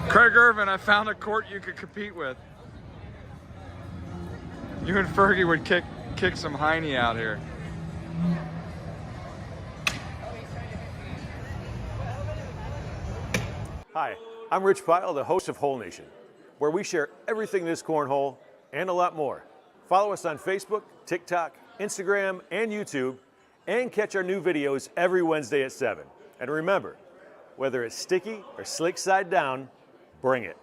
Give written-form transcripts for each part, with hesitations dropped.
Craig Irvin, I found a court you could compete with. You and Fergie would kick some Heine out here. Hi, I'm Rich Pyle, the host of Hole Nation, where we share everything this cornhole and a lot more. Follow us on Facebook, TikTok, Instagram, and YouTube, and catch our new videos every Wednesday at 7. And remember, whether it's sticky or slick side down, bring it.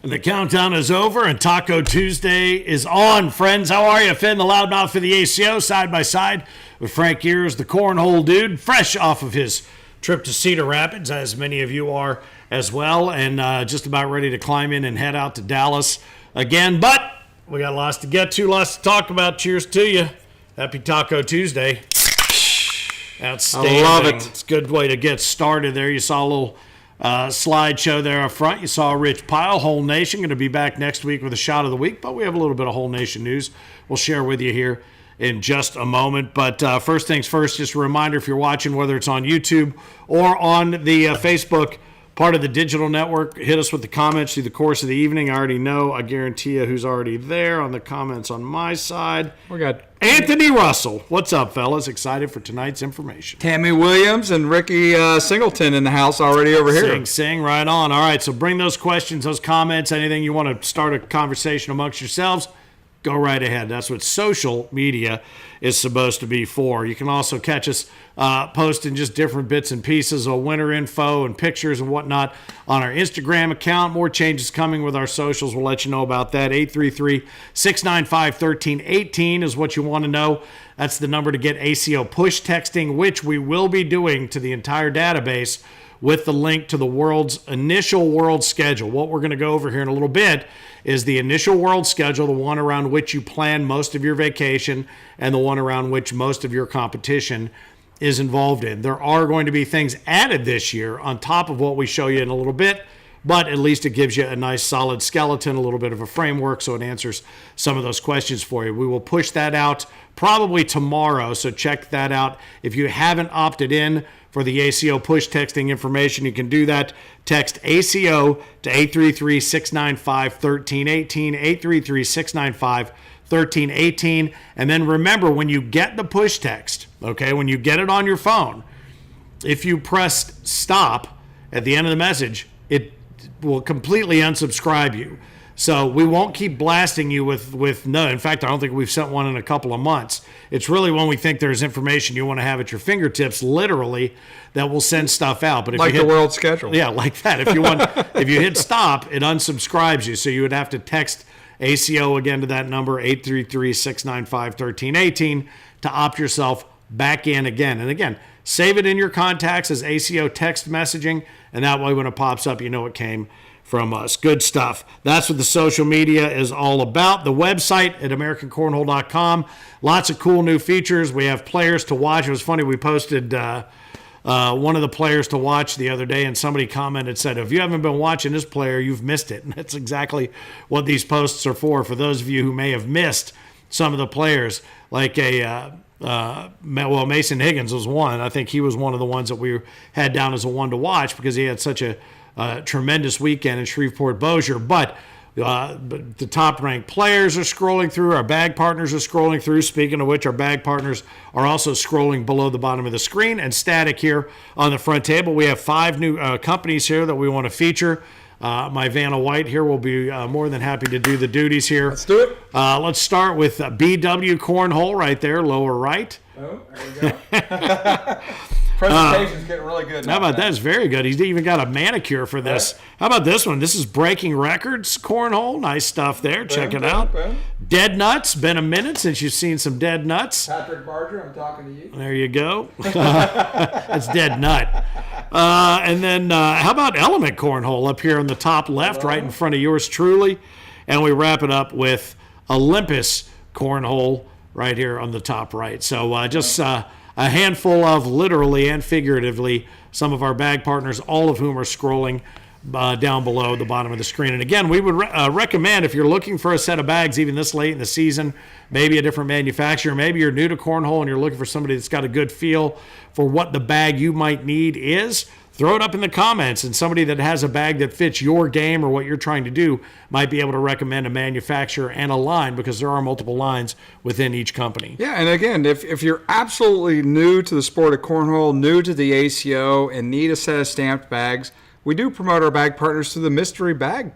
The countdown is over and Taco Tuesday is on, friends. How are you? Finn, the loudmouth for the ACO, side by side with Frank Geers, the Cornhole Dude, fresh off of his trip to Cedar Rapids, as many of you are as well, and just about ready to climb in and head out to Dallas again. But we got lots to get to, lots to talk about. Cheers to you. Happy Taco Tuesday. Outstanding. I love it. It's a good way to get started there. You saw a little slideshow there up front. You saw Rich Pyle, Hole Nation, going to be back next week with a shot of the week, but we have a little bit of Hole Nation news we'll share with you here in just a moment. But first things first, just a reminder, if you're watching, whether it's on YouTube or on the Facebook part of the digital network, hit us with the comments through the course of the evening. I already know, I guarantee you who's already there on the comments on my side. We got Anthony Russell. What's up, fellas? Excited for tonight's information. Tammy Williams and Ricky Singleton in the house already over here. Sing, right on. All right, so bring those questions, those comments, anything you want to start a conversation amongst yourselves, go right ahead. That's what social media is supposed to be for. You can also catch us posting just different bits and pieces of winter info and pictures and whatnot on our Instagram account. More changes coming with our socials. We'll let you know about that. 833-695-1318 is what you want to know. That's the number to get ACO push texting, which we will be doing to the entire database with the link to the world's initial world schedule. What we're going to go over here in a little bit is the initial world schedule, the one around which you plan most of your vacation and the one around which most of your competition is involved in. There are going to be things added this year on top of what we show you in a little bit, but at least it gives you a nice solid skeleton, a little bit of a framework, so it answers some of those questions for you. We will push that out probably tomorrow, so check that out. If you haven't opted in for the ACO push texting information, you can do that. Text ACO to 833-695-1318, 833-695-1318. And then remember, when you get the push text, okay, when you get it on your phone, if you press stop at the end of the message, it will completely unsubscribe you. So we won't keep blasting you with no. In fact, I don't think we've sent one in a couple of months. It's really when we think there's information you want to have at your fingertips, literally, that we'll send stuff out. But if like you hit, the world schedule. Yeah, like that. If you hit stop, it unsubscribes you. So you would have to text ACO again to that number, 833-695-1318, to opt yourself back in again. And again, save it in your contacts as ACO text messaging, and that way when it pops up, you know it came from us. Good stuff. That's what the social media is all about. The website at AmericanCornhole.com. Lots of cool new features. We have players to watch. It was funny, we posted one of the players to watch the other day, and somebody commented, said, if you haven't been watching this player, you've missed it. And that's exactly what these posts are for those of you who may have missed some of the players, like Mason Higgins was one. I think he was one of the ones that we had down as a one to watch because he had such a tremendous weekend in Shreveport-Bossier. But the top-ranked players are scrolling through. Our bag partners are scrolling through. Speaking of which, our bag partners are also scrolling below the bottom of the screen. And static here on the front table, we have 5 new companies here that we want to feature. My Vanna White here will be more than happy to do the duties here. Let's do it. Let's start with BW Cornhole right there, lower right. Oh, there we go. Presentation's getting really good. How about that? It's very good. He's even got a manicure for this. Right. How about this one? This is Breaking Records Cornhole. Nice stuff there. Check it out. Dead Nuts. Been a minute since you've seen some Dead Nuts. Patrick Barger, I'm talking to you. There you go. That's Dead Nut. And then how about Element Cornhole up here on the top left, right in front of yours truly. And we wrap it up with Olympus Cornhole right here on the top right. So just a handful of, literally and figuratively, some of our bag partners, all of whom are scrolling down below the bottom of the screen. And again, we would recommend, if you're looking for a set of bags even this late in the season, maybe a different manufacturer, maybe you're new to cornhole and you're looking for somebody that's got a good feel for what the bag you might need is, throw it up in the comments, and somebody that has a bag that fits your game or what you're trying to do might be able to recommend a manufacturer and a line, because there are multiple lines within each company. Yeah, and again, if you're absolutely new to the sport of cornhole, new to the ACO, and need a set of stamped bags, we do promote our bag partners through the mystery bag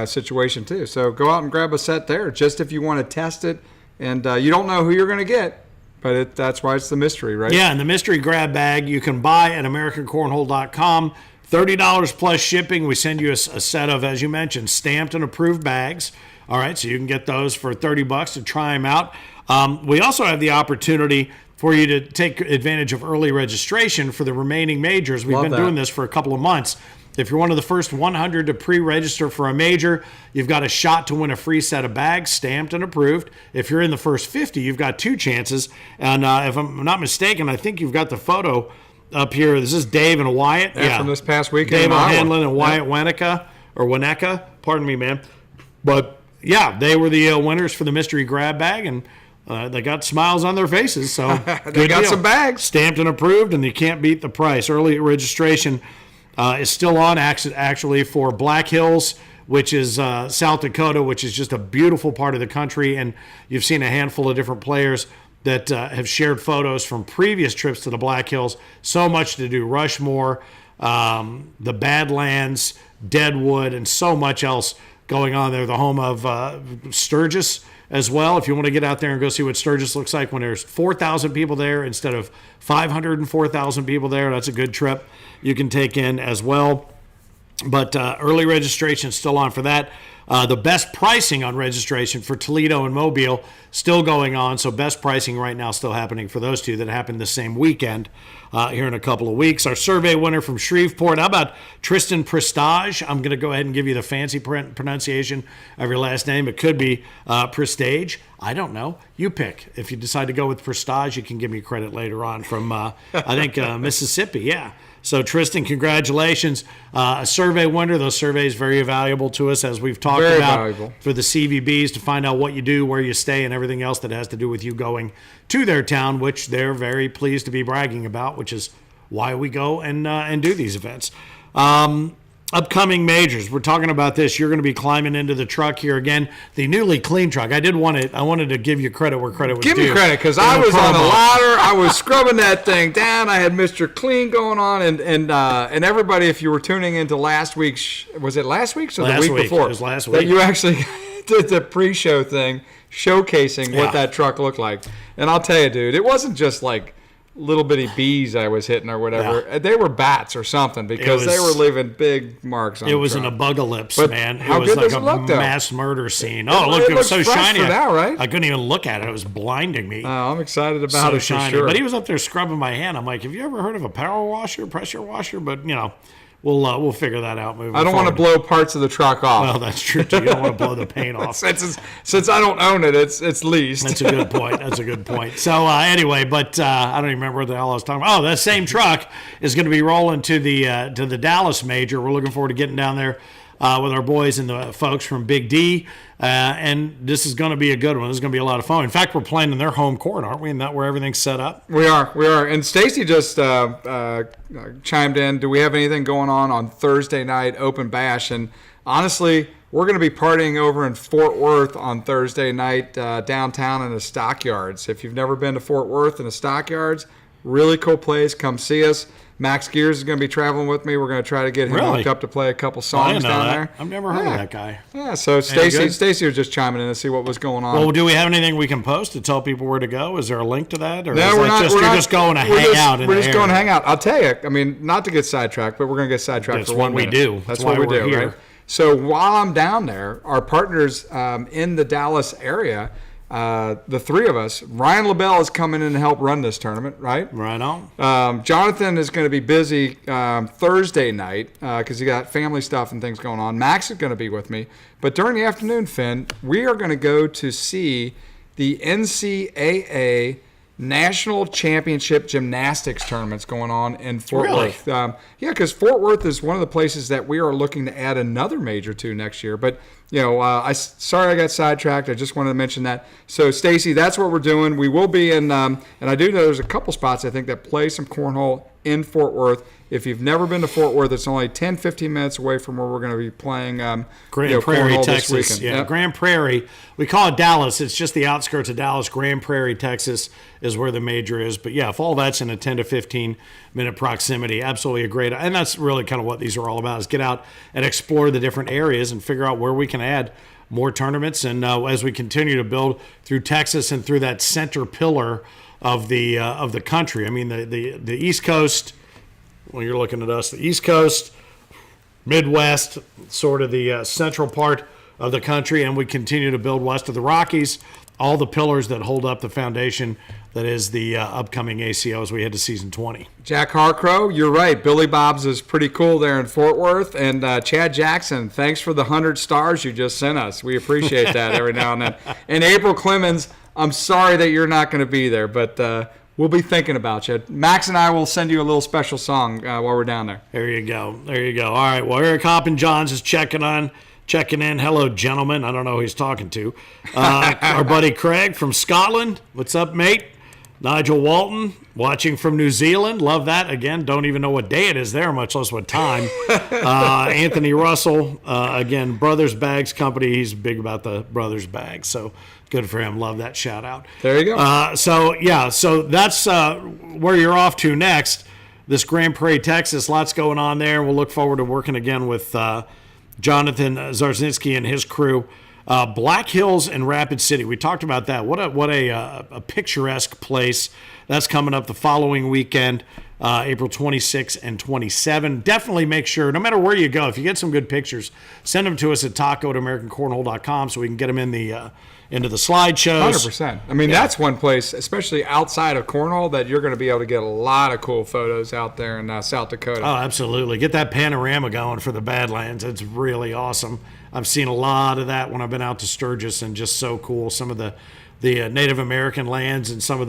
situation too. So go out and grab a set there, just if you want to test it, and you don't know who you're going to get, but that's why it's the mystery, right? Yeah, and the mystery grab bag you can buy at AmericanCornhole.com. $30 plus shipping. We send you a set of, as you mentioned, stamped and approved bags. All right, so you can get those for $30 to try them out. We also have the opportunity for you to take advantage of early registration for the remaining majors. We've been doing this for a couple of months. If you're one of the first 100 to pre-register for a major, you've got a shot to win a free set of bags, stamped and approved. If you're in the first 50, you've got 2 chances. And if I'm not mistaken, I think you've got the photo up here. This is Dave and Wyatt. Yeah, from this past weekend. Dave O'Hanlon and Wyatt Wineka. Pardon me, man. But, yeah, they were the winners for the mystery grab bag, and they got smiles on their faces. So they got some bags. Stamped and approved, and you can't beat the price. Early registration is still on, actually, for Black Hills, which is South Dakota, which is just a beautiful part of the country. And you've seen a handful of different players that have shared photos from previous trips to the Black Hills. So much to do. Rushmore, the Badlands, Deadwood, and so much else going on there. The home of Sturgis as well. If you want to get out there and go see what Sturgis looks like when there's 4,000 people there instead of 504,000 people there, that's a good trip you can take in as well. But early registration is still on for that. The best pricing on registration for Toledo and Mobile still going on. So best pricing right now still happening for those two that happened the same weekend here in a couple of weeks. Our survey winner from Shreveport, how about Tristan Prestage? I'm going to go ahead and give you the fancy pronunciation of your last name. It could be Prestage. I don't know. You pick. If you decide to go with Prestage, you can give me credit later on from, I think, Mississippi. Yeah. So, Tristan, congratulations. A survey winner. Those surveys very valuable to us, as we've talked about, for the CVBs, to find out what you do, where you stay, and everything else that has to do with you going to their town, which they're very pleased to be bragging about, which is why we go and do these events. Upcoming majors. We're talking about this. You're going to be climbing into the truck here again. The newly clean truck. I wanted to give you credit where credit was due. Give me credit, because I was on a ladder. I was scrubbing that thing down. I had Mr. Clean going on, and everybody, if you were tuning into last week's, was it last week's or the week before? It was last week. That you actually did the pre-show thing, showcasing what that truck looked like. And I'll tell you, dude, it wasn't just like little bitty bees I was hitting or whatever. Yeah. They were bats or something, because they were leaving big marks on it. It was an apocalypse, man. How it was good like does it look, though? Mass murder scene. Oh, look, it was so shiny. Now, right? I couldn't even look at it. It was blinding me. Oh, I'm excited about it for shiny. sure. But he was up there scrubbing my hand. I'm like, have you ever heard of a power washer, pressure washer? But, you know, we'll figure that out moving I don't forward. want to blow parts of the truck off. Well, that's true, too. You don't want to blow the paint off. Since I don't own it, it's leased. That's a good point. That's a good point. So, anyway, but I don't even remember what the hell I was talking about. Oh, that same truck is going to be rolling to the Dallas Major. We're looking forward to getting down there with our boys and the folks from Big D. And this is going to be a good one. This is going to be a lot of fun. In fact, we're playing in their home court, aren't we? Isn't that where everything's set up? We are. And Stacy just chimed in. Do we have anything going on Thursday night, Open Bash? And honestly, we're going to be partying over in Fort Worth on Thursday night downtown in the Stockyards. If you've never been to Fort Worth in the Stockyards, really cool place. Come see us. Max Geers is going to be traveling with me. We're going to try to get him hooked up to play a couple songs down there. I've never heard of that guy. Yeah, so Stacy was just chiming in to see what was going on. Well, do we have anything we can post to tell people where to go? Is there a link to that? Or no, you're just going to hang out in the We're just area? going to hang out. I'll tell you, I mean, not to get sidetracked, but we're going to get sidetracked for 1 minute. That's what we do. That's what we do, here. right? So while I'm down there, our partners in the Dallas area, the three of us, Ryan LaBelle is coming in to help run this tournament, right? Right on. Jonathan is going to be busy Thursday night because he got family stuff and things going on. Max is going to be with me. But during the afternoon, Finn, we are going to go to see the NCAA national championship gymnastics tournaments going on in Fort Really? Worth. Yeah, because Fort Worth is one of the places that we are looking to add another major to next year. But sorry I got sidetracked. I just wanted to mention that. So Stacy, that's what we're doing. We will be in, and I do know there's a couple spots I think that play some cornhole in Fort Worth. If you've never been to Fort Worth, it's only 10, 15 minutes away from where we're going to be playing Grand Prairie, cornhole Texas. this weekend. Yeah, Yep. Grand Prairie. We call it Dallas. It's just the outskirts of Dallas. Grand Prairie, Texas is where the major is. But yeah, if all that's in a 10 to 15 minute proximity, absolutely a great. And that's really kind of what these are all about, is get out and explore the different areas and figure out where we can add more tournaments. And as we continue to build through Texas and through that center pillar of the country, I mean, the East Coast. When you're looking at us, the East Coast, Midwest, sort of the central part of the country, and we continue to build west of the Rockies, all the pillars that hold up the foundation that is the upcoming ACO as we head to season 20. Jack Harcrow, you're right. Billy Bob's is pretty cool there in Fort Worth. And Chad Jackson, thanks for the 100 stars you just sent us. We appreciate that every now and then. And April Clemens, I'm sorry that you're not going to be there, but we'll be thinking about you. Max and I will send you a little special song while we're down there. There you go. There you go. All right. Well, Eric Hoppin-Johns is checking in. Hello, gentlemen. I don't know who he's talking to. Our buddy Craig from Scotland. What's up, mate? Nigel Walton watching from New Zealand. Love that. Again, don't even know what day it is there, much less what time. Anthony Russell, again, Brothers Bags Company. He's big about the Brothers Bags. So good for him. Love that shout out. There you go. So that's where you're off to next. This Grand Prairie, Texas. Lots going on there. We'll look forward to working again with Jonathan Zarzynski and his crew. Black Hills and Rapid City. We talked about that. What a picturesque place. That's coming up the following weekend, April 26 and 27. Definitely make sure, no matter where you go, if you get some good pictures, send them to us at taco@americancornhole.com so we can get them in the into the slideshows. 100%. I mean, that's one place, especially outside of cornhole, that you're going to be able to get a lot of cool photos out there in South Dakota. Oh, absolutely. Get that panorama going for the Badlands. It's really awesome. I've seen a lot of that when I've been out to Sturgis, and just so cool. Some of the Native American lands and some of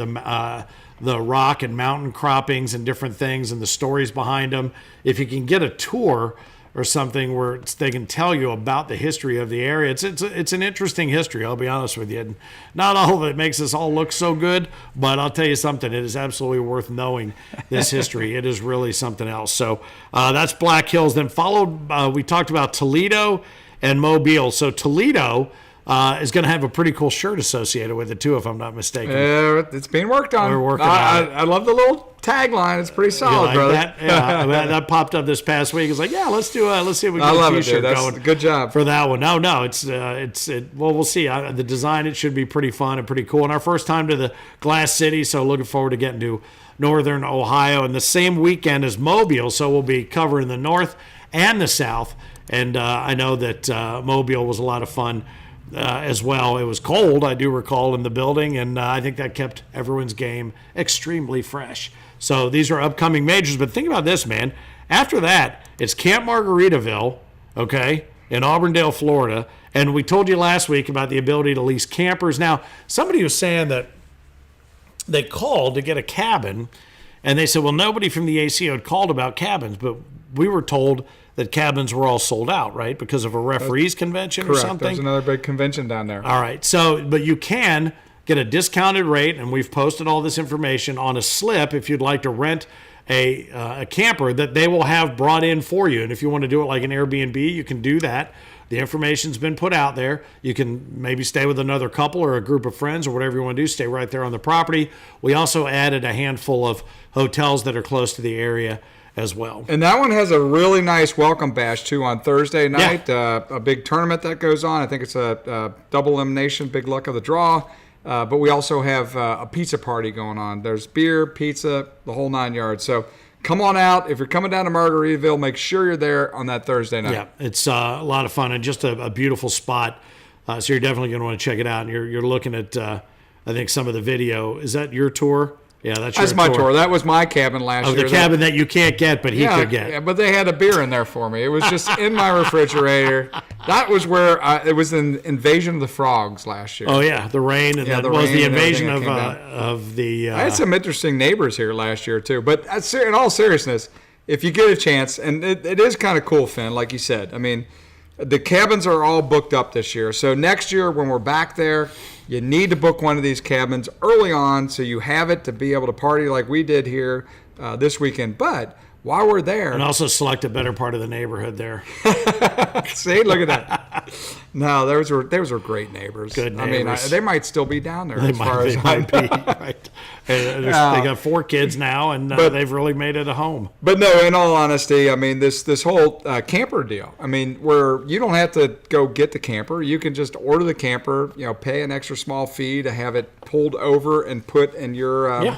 the rock and mountain croppings and different things and the stories behind them. If you can get a tour or something where they can tell you about the history of the area, it's an interesting history, I'll be honest with you. And not all of it makes us all look so good, but I'll tell you something, it is absolutely worth knowing this history. It is really something else. So that's Black Hills. Then followed, we talked about Toledo and Mobile. So Toledo is going to have a pretty cool shirt associated with it too, if I'm not mistaken. It's being worked on. We're working on it. I love the little tagline. It's pretty solid, like brother. that? Yeah, that popped up this past week. It's like, yeah, let's see if we I can love get a it, T-shirt dude. That's going. a good job. For that one. No, well, we'll see. The design, it should be pretty fun and pretty cool. And our first time to the Glass City, so looking forward to getting to Northern Ohio. And the same weekend as Mobile, so we'll be covering the North and the South. And I know that Mobile was a lot of fun as well. It was cold, I do recall, in the building, and I think that kept everyone's game extremely fresh. So these are upcoming majors. But think about this, man. After that, it's Camp Margaritaville, okay, in Auburndale, Florida. And we told you last week about the ability to lease campers. Now, somebody was saying that they called to get a cabin, and they said, well, nobody from the ACO had called about cabins, but we were told that cabins were all sold out, right, because of a referees convention or something. There's another big convention down there. All right. So, but you can get a discounted rate, and we've posted all this information on a slip if you'd like to rent a camper that they will have brought in for you. And if you want to do it like an Airbnb, you can do that. The information's been put out there. You can maybe stay with another couple or a group of friends or whatever you want to do. Stay right there on the property. We also added a handful of hotels that are close to the area as well. And that one has a really nice welcome bash, too, on Thursday night. Yeah. A big tournament that goes on. I think it's a double elimination, big luck of the draw. But we also have a pizza party going on. There's beer, pizza, the whole 9 yards. So come on out. If you're coming down to Margaritaville, make sure you're there on that Thursday night. Yeah, it's a lot of fun and just a beautiful spot. So you're definitely going to want to check it out. And you're looking at, I think, some of the video. Is that your tour? Yeah, that's my tour. That was my cabin last year. The cabin that you can't get, but he could get. Yeah, but they had a beer in there for me. It was just in my refrigerator. That was where it was an Invasion of the Frogs last year. Oh yeah, the rain and that was the invasion of the. I had some interesting neighbors here last year too. But in all seriousness, if you get a chance, and it is kind of cool, Finn, like you said. I mean, the cabins are all booked up this year. So next year when we're back there, you need to book one of these cabins early on so you have it to be able to party like we did here this weekend. But while we're there... And also select a better part of the neighborhood there. See, look at that. No, those were great neighbors. Good neighbors. I mean, they might still be down there They might be, right. They got 4 kids now, and they've really made it a home. But no, in all honesty, I mean, this whole camper deal, I mean, where you don't have to go get the camper. You can just order the camper, pay an extra small fee to have it pulled over and put in your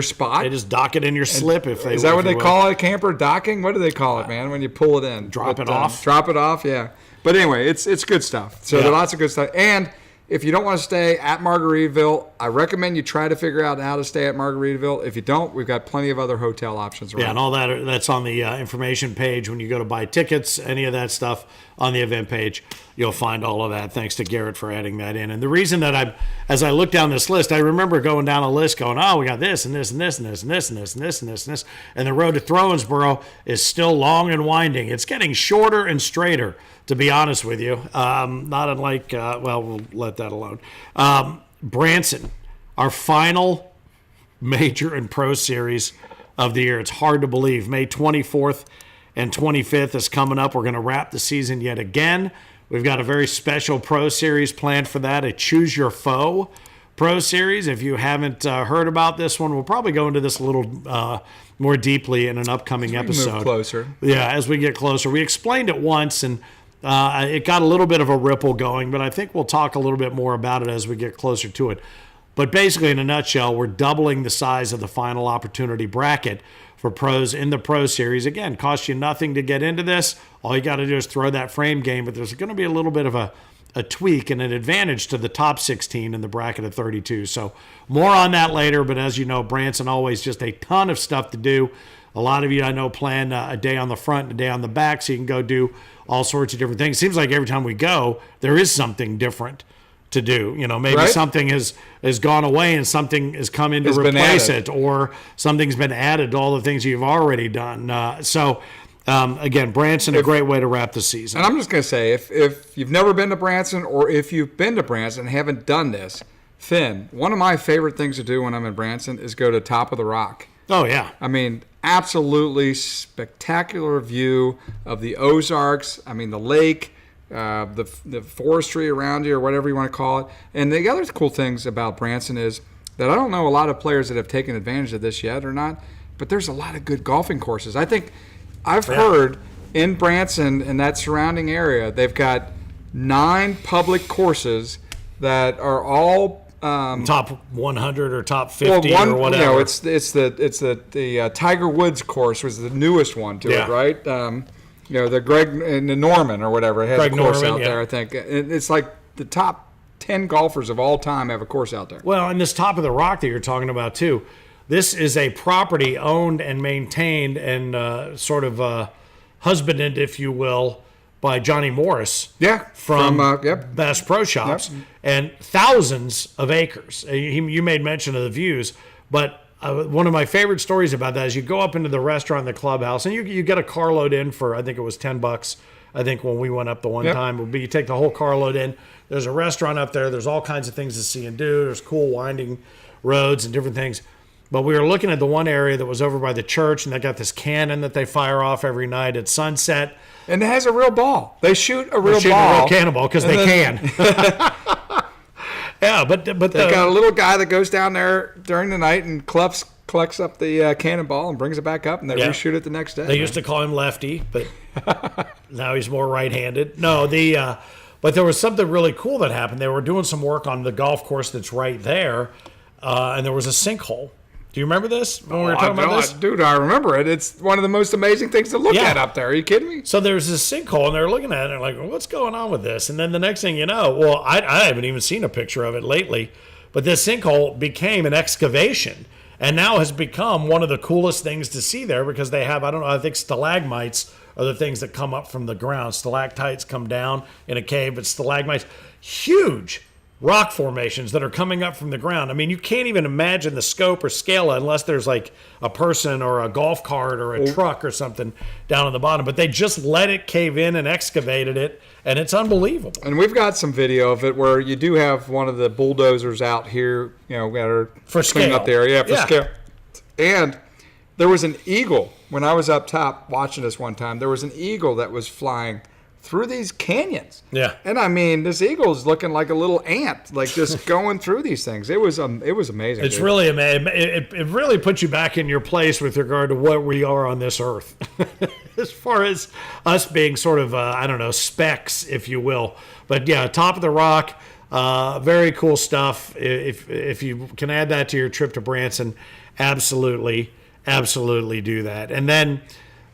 spot. They just dock it in your slip if they. Is that what they call it? Camper docking? What do they call it, man? When you pull it in, drop it off. Drop it off, yeah. But anyway, it's good stuff. So there are lots of good stuff. And if you don't want to stay at Margaritaville, I recommend you try to figure out how to stay at Margaritaville. If you don't, we've got plenty of other hotel options around. Yeah, and all that's on the information page when you go to buy tickets, any of that stuff on the event page. You'll find all of that. Thanks to Garrett for adding that in. And the reason that as I look down this list, I remember going down a list going, oh, we got this and this and this and this and this and this and this and this and this. And the road to Throwensboro is still long and winding. It's getting shorter and straighter, to be honest with you. Not unlike, we'll let that alone. Branson, our final major and pro series of the year. It's hard to believe. May 24th and 25th is coming up. We're going to wrap the season yet again. We've got a very special pro series planned for that, a Choose Your Foe pro series. If you haven't heard about this one, we'll probably go into this a little more deeply in an upcoming episode. Move closer. Yeah, as we get closer. We explained it once, and it got a little bit of a ripple going, but I think we'll talk a little bit more about it as we get closer to it. But basically, in a nutshell, we're doubling the size of the final opportunity bracket for pros in the pro series. Again, costs you nothing to get into this. All you got to do is throw that frame game, but there's going to be a little bit of a tweak and an advantage to the top 16 in the bracket of 32. So more on that later, but as you know, Branson always just a ton of stuff to do. A lot of you I know plan a day on the front and a day on the back, so you can go do all sorts of different things. It seems like every time we go, there is something different to do. Maybe something has gone away and something has come in to replace it, or something's been added to all the things you've already done. Again, Branson, a great way to wrap the season. And I'm just going to say, if you've never been to Branson, or if you've been to Branson and haven't done this, Finn, one of my favorite things to do when I'm in Branson is go to Top of the Rock. Oh, yeah. I mean, absolutely spectacular view of the Ozarks. I mean, the lake, the forestry around you, or whatever you want to call it. And the other cool things about Branson is that I don't know a lot of players that have taken advantage of this yet or not, but there's a lot of good golfing courses. I think I've heard in Branson and that surrounding area, they've got 9 public courses that are all top 100 or top 50 or whatever. It's the Tiger Woods course was the newest one to it, right? The Greg and the Norman or whatever has Greg a course Norman, out there. I think it's like the top 10 golfers of all time have a course out there. Well, and this Top of the Rock that you're talking about too, this is a property owned and maintained and sort of husbanded, if you will, by Johnny Morris. Yeah, from Bass Pro Shops, and thousands of acres. You made mention of the views, but one of my favorite stories about that is you go up into the restaurant, the clubhouse, and you get a carload in for, I think it was $10. I think when we went up the one time, would be you take the whole carload in. There's a restaurant up there. There's all kinds of things to see and do. There's cool winding roads and different things. But we were looking at the one area that was over by the church, and they got this cannon that they fire off every night at sunset. And it has a real ball. They shoot a real ball. They shoot a real cannonball because they can. Yeah, but they've got a little guy that goes down there during the night and collects up the cannonball and brings it back up, and they reshoot it the next day. They used to call him Lefty, but now he's more right-handed. No, but there was something really cool that happened. They were doing some work on the golf course that's right there, and there was a sinkhole. Do you remember this when we were talking about this? Dude, I remember it. It's one of the most amazing things to look at up there. Are you kidding me? So there's this sinkhole, and they're looking at it, and they're like, well, what's going on with this? And then the next thing you know, well, I haven't even seen a picture of it lately, but this sinkhole became an excavation. and now has become one of the coolest things to see there because they have, I think stalagmites are the things that come up from the ground. Stalactites come down in a cave, but stalagmites, huge rock formations that are coming up from the ground. I mean, you can't even imagine the scope or scale unless there's like a person or a golf cart or a truck or something down on the bottom. But they just let it cave in and excavated it, and it's unbelievable. And we've got some video of it where you do have one of the bulldozers out here, that are For cleaning scale. up the area for Yeah. scale. And there was an eagle when I was up top watching this one time. There was an eagle that was flying through these canyons. Yeah. And I mean, this eagle is looking like a little ant, like just going through these things. It was amazing. It's dude. really amazing. It really puts you back in your place with regard to what we are on this earth, as far as us being sort of specks, if you will. But yeah, top of the rock, very cool stuff. If you can add that to your trip to Branson, absolutely do that. And then,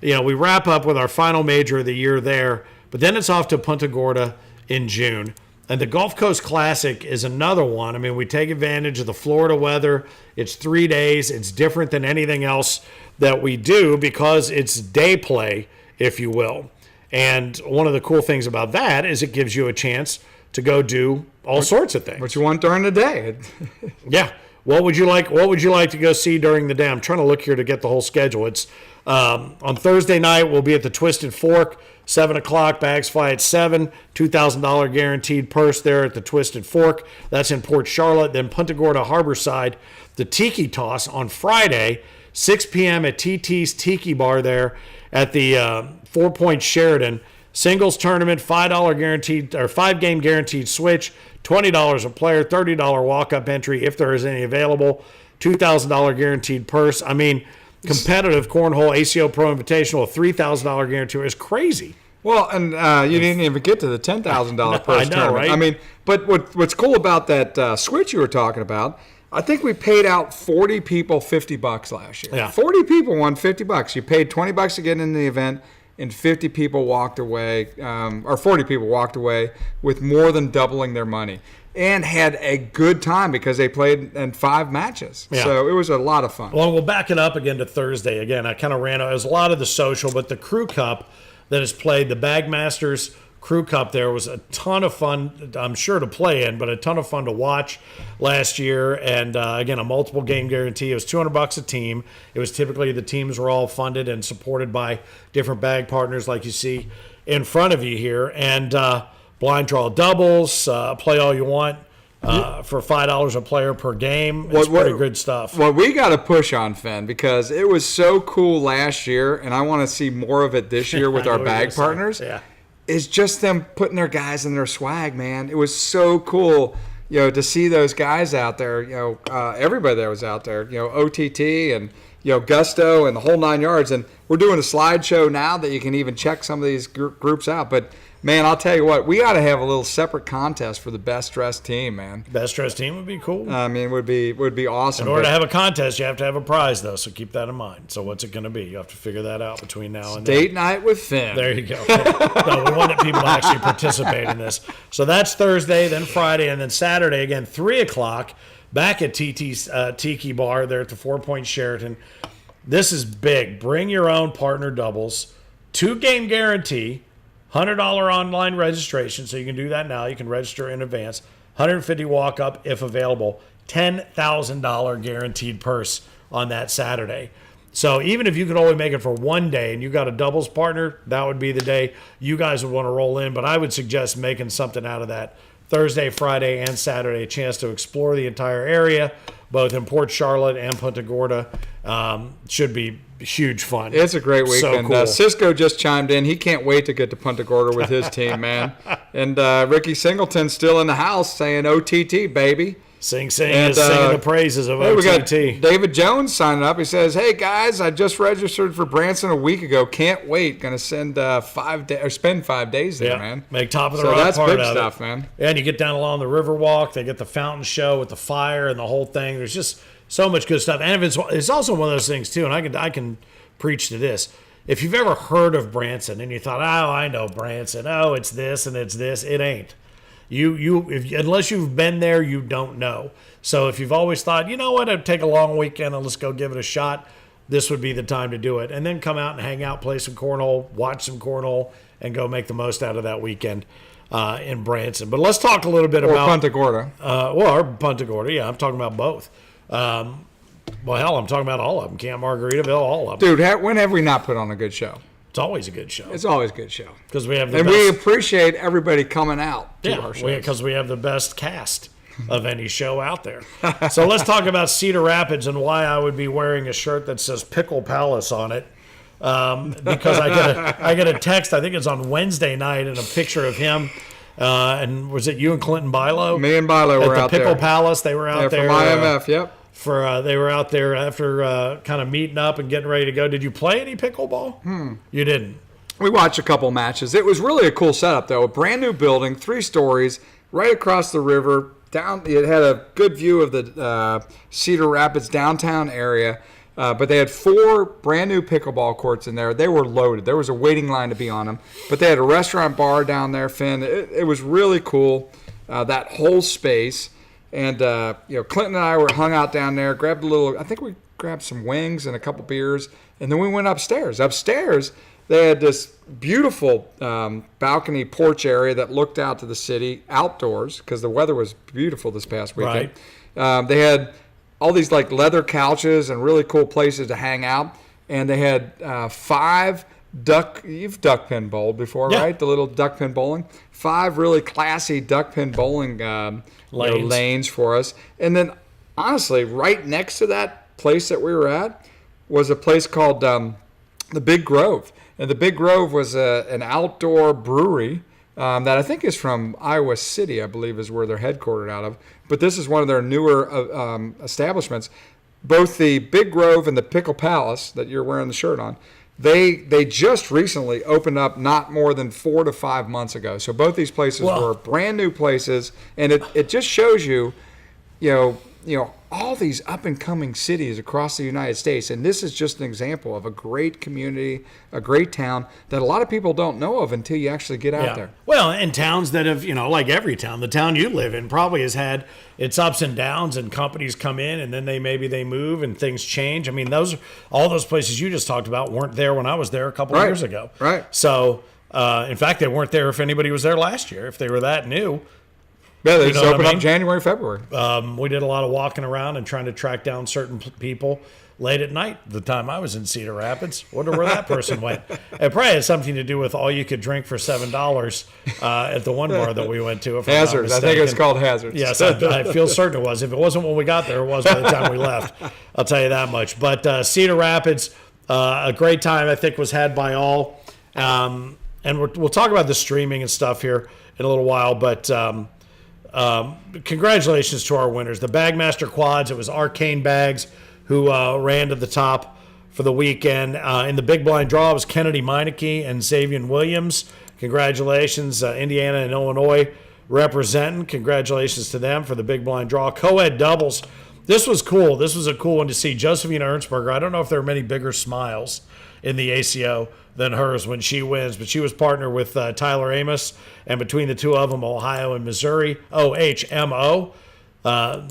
we wrap up with our final major of the year there. But then it's off to Punta Gorda in June. And the Gulf Coast Classic is another one. I mean, we take advantage of the Florida weather. It's 3 days. It's different than anything else that we do because it's day play, if you will. And one of the cool things about that is it gives you a chance to go do all sorts of things. What you want during the day. Yeah. What would you like to go see during the day? I'm trying to look here to get the whole schedule. It's on Thursday night, we'll be at the Twisted Fork, 7 o'clock, bags fly at 7, $2,000 guaranteed purse there at the Twisted Fork. That's in Port Charlotte. Then Punta Gorda Harborside, the Tiki Toss on Friday, 6 p.m. at TT's Tiki Bar there at the 4 Point Sheridan. Singles tournament, $5 guaranteed, or 5-game guaranteed switch, $20 a player, $30 walk-up entry if there is any available, $2,000 guaranteed purse. I mean, competitive cornhole ACO Pro Invitational, a $3,000 guarantee is crazy. Well, and you didn't even get to the $10,000 purse I know, tournament. right? I mean, but what's cool about that switch you were talking about, I think we paid out 40 people $50 last year. Yeah. 40 people won $50. You paid $20 to get in the event, and 50 people walked away, or 40 people walked away with more than doubling their money. And had a good time because they played in 5 matches. Yeah. So it was a lot of fun. Well, we'll back it up again to Thursday. Again, I kind of ran out. It was a lot of the social, but the Crew Cup that is played, the Bagmasters Crew Cup there was a ton of fun, I'm sure, to play in, but a ton of fun to watch last year. And again, a multiple game guarantee. It was $200 a team. It was typically the teams were all funded and supported by different bag partners like you see in front of you here. And blind draw doubles, play all you want for $5 a player per game. It's pretty good stuff. Well, we got to push on, Finn, because it was so cool last year, and I want to see more of it this year with our bag partners. Yeah. Is just them putting their guys in their swag, man. It was so cool, to see those guys out there. Everybody that was out there. OTT and Gusto and the whole 9 yards. And we're doing a slideshow now that you can even check some of these groups out. But man, I'll tell you what, we got to have a little separate contest for the best dressed team, man. Best dressed team would be cool. I mean, would be awesome. In order to have a contest, you have to have a prize, though, so keep that in mind. So what's it going to be? You have to figure that out between now and then. Date night with Finn. There you go. No, we wanted people to actually participate in this. So that's Thursday, then Friday, and then Saturday, again, 3 o'clock, back at TT's Tiki Bar there at the 4 Point Sheraton. This is big. Bring your own partner doubles, 2-game guarantee, $100 online registration, so you can do that now. You can register in advance. $150 walk-up if available. $10,000 guaranteed purse on that Saturday. So even if you could only make it for 1 day and you got a doubles partner, that would be the day you guys would want to roll in. But I would suggest making something out of that Thursday, Friday, and Saturday, a chance to explore the entire area, both in Port Charlotte and Punta Gorda. Should be huge fun. It's a great weekend. So cool. Cisco just chimed in. He can't wait to get to Punta Gorda with his team, man. And Ricky Singleton's still in the house saying OTT, baby. Sing is singing the praises of OTT. We got David Jones signing up. He says, "Hey guys, I just registered for Branson a week ago. Can't wait. Going to spend 5 days there, man. Make top of the so rock that's part big of stuff, it. man. Yeah, and you get down along the river walk. They get the fountain show with the fire and the whole thing. There's just so much good stuff. And it's also one of those things too. And I can preach to this. If you've ever heard of Branson and you thought, oh, I know Branson. Oh, it's this and it's this. It ain't. Unless you've been there, you don't know. So if you've always thought, you know what, I'd take a long weekend and let's go give it a shot, this would be the time to do it. And then come out and hang out, play some cornhole, watch some cornhole, and go make the most out of that weekend in Branson. But let's talk a little bit about Punta Gorda. or Punta Gorda. Yeah, I'm talking about both. Well, hell, I'm talking about all of them. Camp Margaritaville, all of them. Dude, when have we not put on a good show? It's always a good show. It's always a good show. Because we have the And best. we appreciate everybody coming out to Yeah, our shows. because we have the best cast of any show out there. So let's talk about Cedar Rapids and why I would be wearing a shirt that says Pickle Palace on it. Because I get a text, I think it's on Wednesday night, and a picture of him. And was it you and Clinton Bilo? Me and Bilo were at out the Pickle there. Palace. They were out there. From IMF, yep. They were out there after kind of meeting up and getting ready to go. Did you play any pickleball? You didn't. We watched a couple matches. It was really a cool setup, though. A brand new building, 3 stories, right across the river. It had a good view of the Cedar Rapids downtown area. But they had 4 brand new pickleball courts in there. They were loaded. There was a waiting line to be on them. But they had a restaurant bar down there, Finn. It was really cool, that whole space. And Clinton and I were hung out down there, grabbed I think we grabbed some wings and a couple beers, and then we went upstairs. Upstairs, they had this beautiful balcony porch area that looked out to the city outdoors because the weather was beautiful this past weekend. Right. They had all these like leather couches and really cool places to hang out, and they had 5 you've duck pin bowled before, yeah. Right? The little duck pin bowling. 5 really classy duck pin bowling lanes for us. And then, honestly, right next to that place that we were at was a place called the Big Grove. And the Big Grove was an outdoor brewery that I think is from Iowa City, I believe is where they're headquartered out of. But this is one of their newer establishments. Both the Big Grove and the Pickle Palace that you're wearing the shirt on, they just recently opened up not more than 4 to 5 months ago. So both these places were brand new places, and it just shows you all these up and coming cities across the United States, and this is just an example of a great community, a great town that a lot of people don't know of until you actually get out there. Well, and towns that have, like every town, the town you live in probably has had its ups and downs, and companies come in and then they move and things change. I mean, all those places you just talked about weren't there when I was there a couple of years ago. Right. So, in fact, they weren't there if anybody was there last year, if they were that new. Yeah, they just opened up January, February. We did a lot of walking around and trying to track down certain people late at night. The time I was in Cedar Rapids, wonder where that person went. It probably had something to do with all you could drink for $7 at the one bar that we went to. Hazards, I think it's called Hazards. Yes, I feel certain it was. If it wasn't when we got there, it was by the time we left. I'll tell you that much. But Cedar Rapids, a great time I think was had by all. And we'll talk about the streaming and stuff here in a little while, but. Congratulations to our winners. The Bagmaster Quads, it was Arcane Bags who ran to the top for the weekend. In the big blind draw, it was Kennedy Meineke and Xavier Williams. Congratulations, Indiana and Illinois representing. Congratulations to them for the big blind draw. Co-ed doubles. This was cool. This was a cool one to see. Josephina Ernstberger, I don't know if there are many bigger smiles in the ACO than hers when she wins, but she was partnered with Tyler Amos, and between the two of them, Ohio and Missouri, OHMO,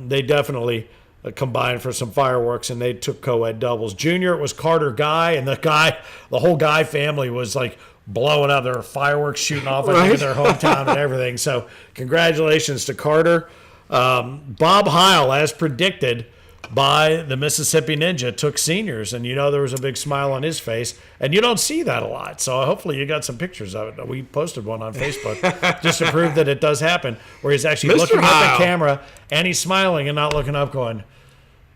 they definitely combined for some fireworks, and they took co-ed doubles. Junior, it was Carter Guy, and the whole Guy family was like blowing up. There were fireworks shooting off in their hometown and everything. So congratulations to Carter. Bob Heil, as predicted by the Mississippi Ninja, took seniors, and there was a big smile on his face, and you don't see that a lot. So hopefully you got some pictures of it. We posted one on Facebook just to prove that it does happen, where he's actually looking at the camera and he's smiling and not looking up, going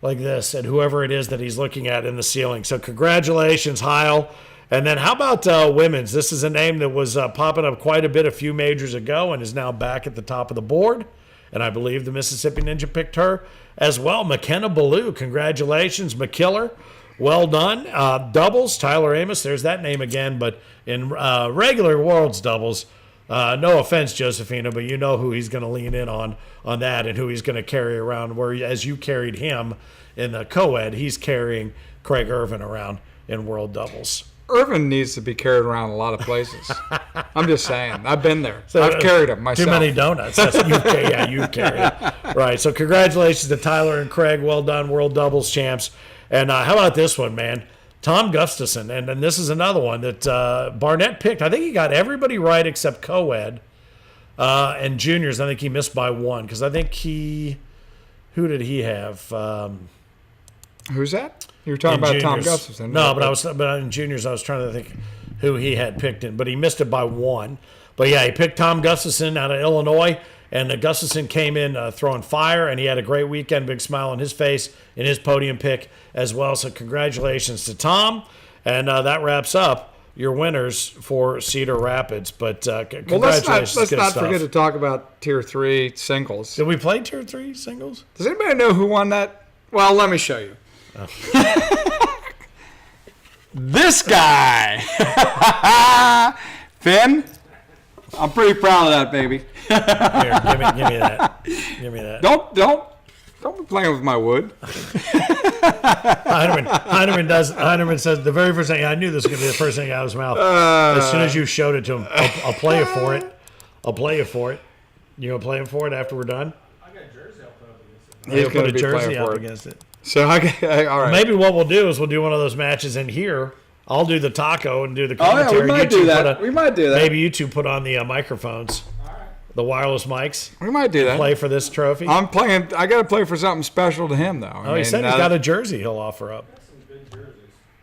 like this at whoever it is that he's looking at in the ceiling. So congratulations, Heil. And then how about women's? This is a name that was popping up quite a bit a few majors ago and is now back at the top of the board. And I believe the Mississippi Ninja picked her as well. McKenna Ballou, congratulations. McKiller, well done. Doubles, Tyler Amos, there's that name again. But in regular Worlds doubles, no offense, Josephina, but you know who he's going to lean in on that and who he's going to carry around. Whereas you carried him in the co-ed, he's carrying Craig Irvin around in World doubles. Irvin needs to be carried around a lot of places. I'm just saying. I've been there. I've carried him myself. Too many donuts. You've carried it. Right. So congratulations to Tyler and Craig. Well done, world doubles champs. And how about this one, man? Tom Gustafson. And this is another one that Barnett picked. I think he got everybody right except co-ed and juniors. I think he missed by one because I think who did he have? Who's that? You were talking about juniors. Tom Gustafson. No, but in juniors, I was trying to think who he had picked in, but he missed it by one. But yeah, he picked Tom Gustafson out of Illinois, and Gustafson came in throwing fire, and he had a great weekend, big smile on his face in his podium pick as well. So congratulations to Tom, and that wraps up your winners for Cedar Rapids. But congratulations. Let's not forget to talk about Tier 3 singles. Did we play Tier 3 singles? Does anybody know who won that? Well, let me show you. This guy. Finn, I'm pretty proud of that, baby. Here, give me that. Give me that. Don't be playing with my wood. Heineman says the very first thing, I knew this was going to be the first thing out of his mouth. As soon as you showed it to him, I'll play you for it. I'll play you for it. You going to play him for it after we're done? I got a jersey I'll put up against it. He's going to put a be jersey playing up for against it. So, all right. Maybe what we'll do is we'll do one of those matches in here. I'll do the taco and do the Oh, commentary. yeah, we might do that. We might do that. Maybe you two put on the microphones, the wireless mics. We might do that. Play for this trophy. I'm playing. I got to play for something special to him, though. He said he's got a jersey he'll offer up.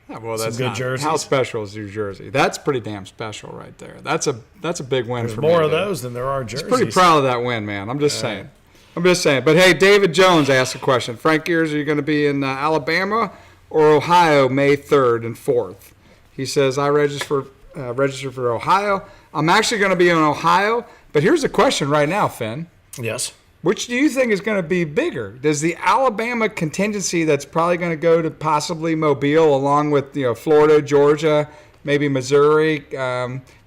Yeah, well, that's good not, jerseys. How special is your jersey? That's pretty damn special right there. That's a big win for me. More of those than there are jerseys. Pretty proud of that win, man. I'm just saying. But hey, David Jones asked a question. Frank Geers, are you going to be in Alabama or Ohio May 3rd and 4th? He says, I registered for Ohio. I'm actually going to be in Ohio. But here's the question right now, Finn. Yes. Which do you think is going to be bigger? Does the Alabama contingency that's probably going to go to possibly Mobile along with Florida, Georgia, maybe Missouri,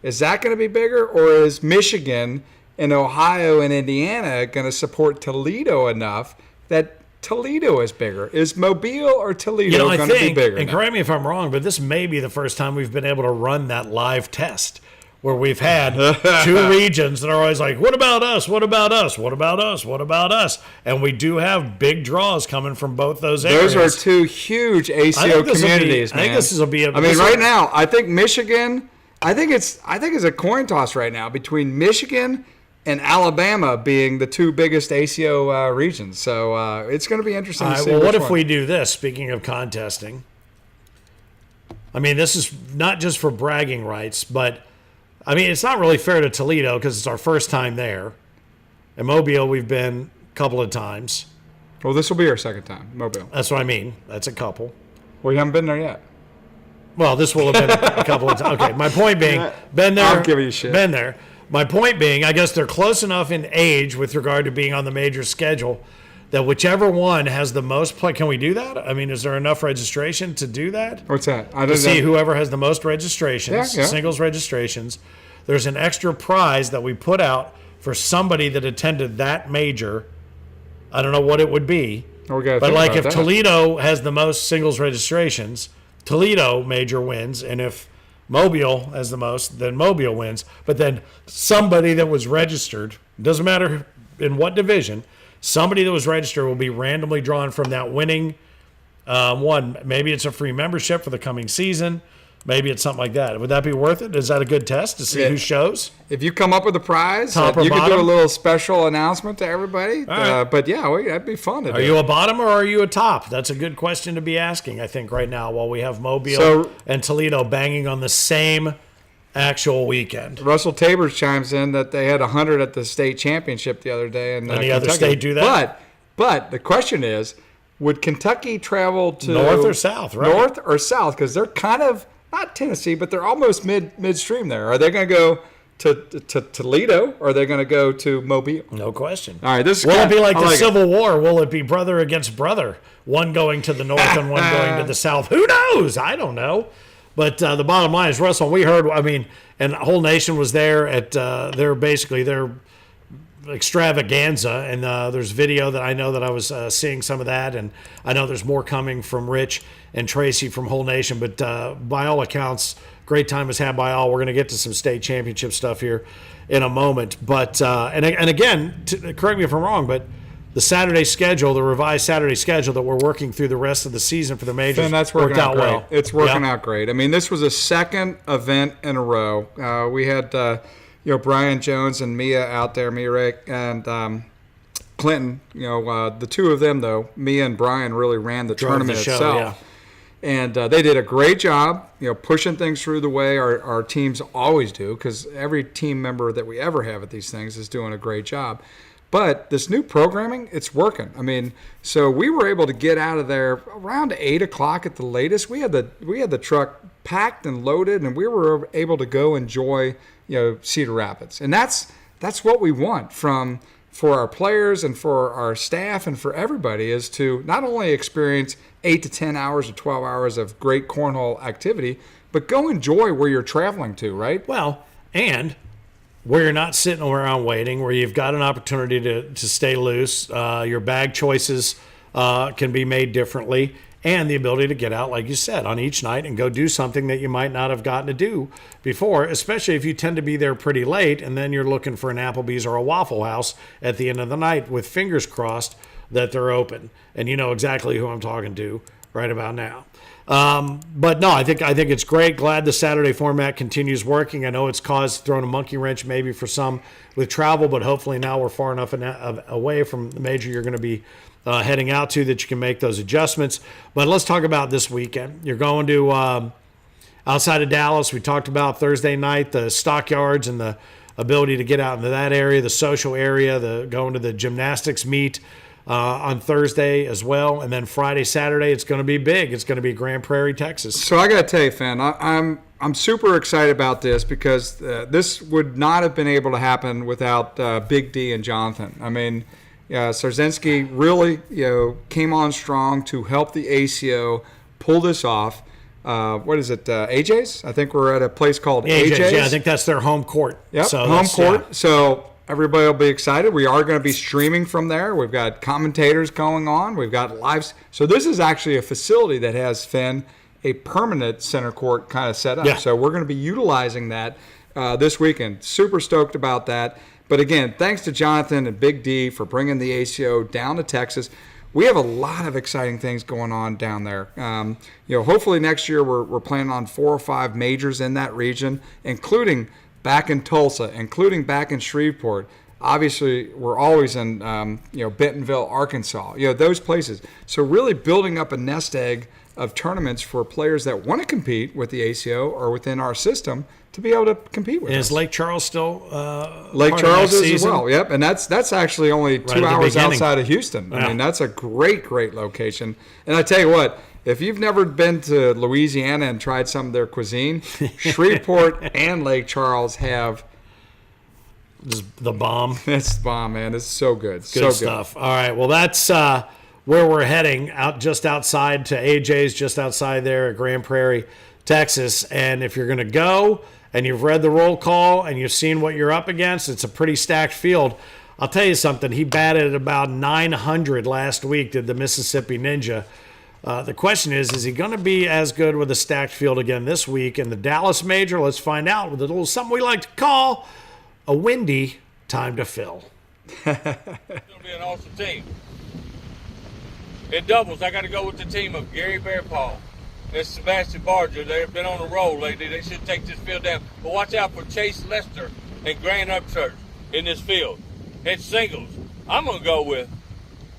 is that going to be bigger? Or is Michigan and Ohio and Indiana going to support Toledo enough that Toledo is bigger? Is Mobile or Toledo going to be bigger? And correct me if I'm wrong, but this may be the first time we've been able to run that live test where we've had two regions that are always like, what about us? What about us? What about us? What about us? And we do have big draws coming from both those areas. Those are two huge ACO communities, man. I think this will be right now, I think Michigan, I think it's a coin toss right now between Michigan and Alabama being the two biggest ACO regions. So it's going to be interesting to see. Well, what if we do this, speaking of contesting? I mean, this is not just for bragging rights, but I mean, it's not really fair to Toledo because it's our first time there. In Mobile, we've been a couple of times. Well, this will be our second time, Mobile. That's what I mean. That's a couple. Well, you haven't been there yet. Well, this will have been a couple of times. Okay, my point being, been there. I'll give you shit. Been there. My point being, I guess they're close enough in age with regard to being on the major schedule that whichever one has the most play. Can we do that? I mean, is there enough registration to do that? What's that? To see whoever has the most registrations, Yeah. singles registrations. There's an extra prize that we put out for somebody that attended that major. I don't know what it would be. But like if Toledo has the most singles registrations, Toledo major wins. And if Mobile has the most, then Mobile wins. But then somebody that was registered, doesn't matter in what division, somebody that was registered will be randomly drawn from that winning one. Maybe it's a free membership for the coming season. Maybe it's something like that. Would that be worth it? Is that a good test to see who shows? If you come up with a prize, Top or you could do bottom? a little special announcement to everybody. right. But yeah, that'd be fun to do. Are you a bottom or are you a top? That's a good question to be asking, I think, right now while we have Mobile and Toledo banging on the same actual weekend. Russell Tabers chimes in that they had 100 at the state championship the other day. And Any other state do that? But the question is, would Kentucky travel to North or south, right? North or south? Because they're kind of not Tennessee, but they're almost midstream there. Are they going to go to Toledo, or are they going to go to Mobile? No question. All right, this is will it be like the Civil War? Will it be brother against brother? One going to the north and one going to the south? Who knows? I don't know. But the bottom line is, Russell, we heard, I mean, and the whole nation was there at their extravaganza, and there's video that I know that I was seeing some of that, and I know there's more coming from Rich and Tracy from Whole Nation, but by all accounts, Great time was had by all. We're going to get to some state championship stuff here in a moment. But and again, correct me if I'm wrong, but the Saturday schedule, the revised Saturday schedule that we're working through the rest of the season for the majors, and that's working out great. well. It's working out great. I mean, this was a second event in a row. We had Brian Jones and Mia out there, Mia and Clinton. The two of them, though, Mia and Brian, really ran the tournament itself. Yeah. And they did a great job, pushing things through the way our teams always do, because every team member that we ever have at these things is doing a great job. But this new programming, it's working. I mean, so we were able to get out of there around 8 o'clock at the latest. We had the truck packed and loaded, and we were able to go enjoy Cedar Rapids. And that's what we want for our players and for our staff and for everybody, is to not only experience 8 to 10 hours or 12 hours of great cornhole activity, but go enjoy where you're traveling to, right? Well, and where you're not sitting around waiting, where you've got an opportunity to stay loose. Your bag choices can be made differently, and the ability to get out, like you said, on each night and go do something that you might not have gotten to do before, especially if you tend to be there pretty late and then you're looking for an Applebee's or a Waffle House at the end of the night with fingers crossed that they're open. And you know exactly who I'm talking to right about now. But no, I think it's great. Glad the Saturday format continues working. I know it's thrown a monkey wrench maybe for some with travel, but hopefully now we're far enough away from the major you're going to be heading out to that you can make those adjustments. But let's talk about this weekend. You're going to outside of Dallas. We talked about Thursday night, the stockyards and the ability to get out into that area, the social area, going to the gymnastics meet on Thursday as well. And then Friday, Saturday, it's going to be big. It's going to be Grand Prairie, Texas. So I got to tell you, Finn, I'm super excited about this, because this would not have been able to happen without Big D and Jonathan. I mean, Sarzinski really came on strong to help the ACO pull this off. What is it, AJ's? I think we're at a place called AJ's. Yeah, I think that's their home court. Yep, so home court. Yeah. So everybody will be excited. We are going to be streaming from there. We've got commentators going on. We've got lives. So this is actually a facility that has, Finn, a permanent center court kind of set up. Yeah. So we're going to be utilizing that this weekend. Super stoked about that. But again, thanks to Jonathan and Big D for bringing the ACO down to Texas. We have a lot of exciting things going on down there. Hopefully next year we're planning on 4 or 5 majors in that region, including back in Tulsa, including back in Shreveport. Obviously, we're always in Bentonville, Arkansas. Those places. So really building up a nest egg of tournaments for players that want to compete with the ACO or within our system to be able to compete with us. Is Lake Charles still Lake Charles is season? as well, yep. And that's actually only 2 hours outside of Houston. Yeah. I mean, that's a great location. And I tell you what, if you've never been to Louisiana and tried some of their cuisine, Shreveport and Lake Charles have the bomb. It's the bomb, man. It's so good. Good stuff. All right. Well, that's where we're heading, just outside to AJ's, just outside there at Grand Prairie, Texas. And if you're going to go and you've read the roll call and you've seen what you're up against, it's a pretty stacked field. I'll tell you something. He batted about 900 last week, did the Mississippi Ninja. The question is he going to be as good with a stacked field again this week? In the Dallas Major, let's find out with a little something we like to call a windy time to fill. It's going to be an awesome team. In doubles, I got to go with the team of Gary Bearpaw and Sebastian Barger. They've been on a roll lately. They should take this field down. But watch out for Chase Lester and Grant Upchurch in this field. In singles, I'm going to go with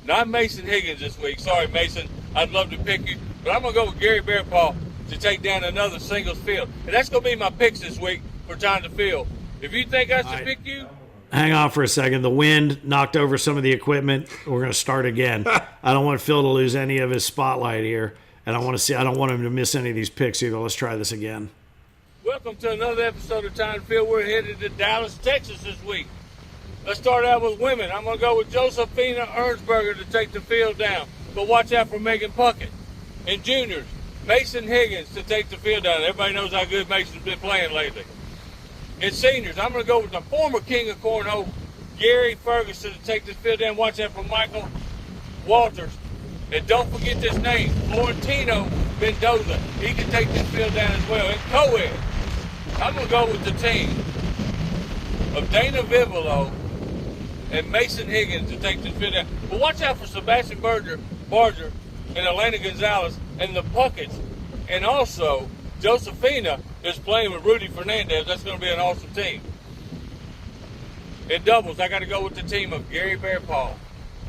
not Mason Higgins this week. Sorry, Mason. I'd love to pick you. But I'm going to go with Gary Bearpaw to take down another singles field. And that's going to be my picks this week for time to field. If you think I should pick you, hang on for a second. The wind knocked over some of the equipment. We're going to start again. I don't want Phil to lose any of his spotlight here, and I don't want him to miss any of these picks either. Let's try this again. welcome to another episode of Time to Field. We're headed to Dallas, Texas this week. Let's start out with women. I'm going to go with Josephina Ernsberger to take the field down, but watch out for Megan Puckett. In juniors, Mason Higgins to take the field down. Everybody knows how good Mason's been playing lately. In seniors, I'm going to go with the former king of cornhole, Gary Ferguson, to take this field down. Watch out for Michael Walters. And don't forget this name, Florentino Mendoza. He can take this field down as well. In co-ed, I'm going to go with the team of Dana Vivolo and Mason Higgins to take this field down. But watch out for Sebastian Barger and Elena Gonzalez and the Puckets. And also, Josephina is playing with Rudy Fernandez. That's going to be an awesome team. In doubles, I got to go with the team of Gary Bearpaw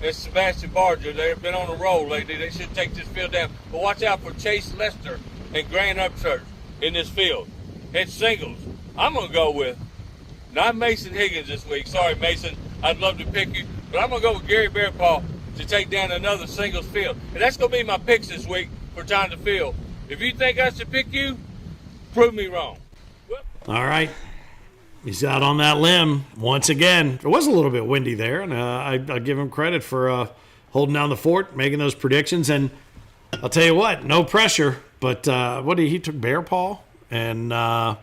and Sebastian Barger. They've been on a roll lately. They should take this field down. But watch out for Chase Lester and Grant Upchurch in this field. In singles, I'm going to go with not Mason Higgins this week. Sorry, Mason. I'd love to pick you. But I'm going to go with Gary Bearpaw to take down another singles field. And that's going to be my picks this week for Time to Field. If you think I should pick you, prove me wrong. All right. He's out on that limb once again. It was a little bit windy there, and I give him credit for holding down the fort, making those predictions. And I'll tell you what, no pressure. But he took Bearpaw, and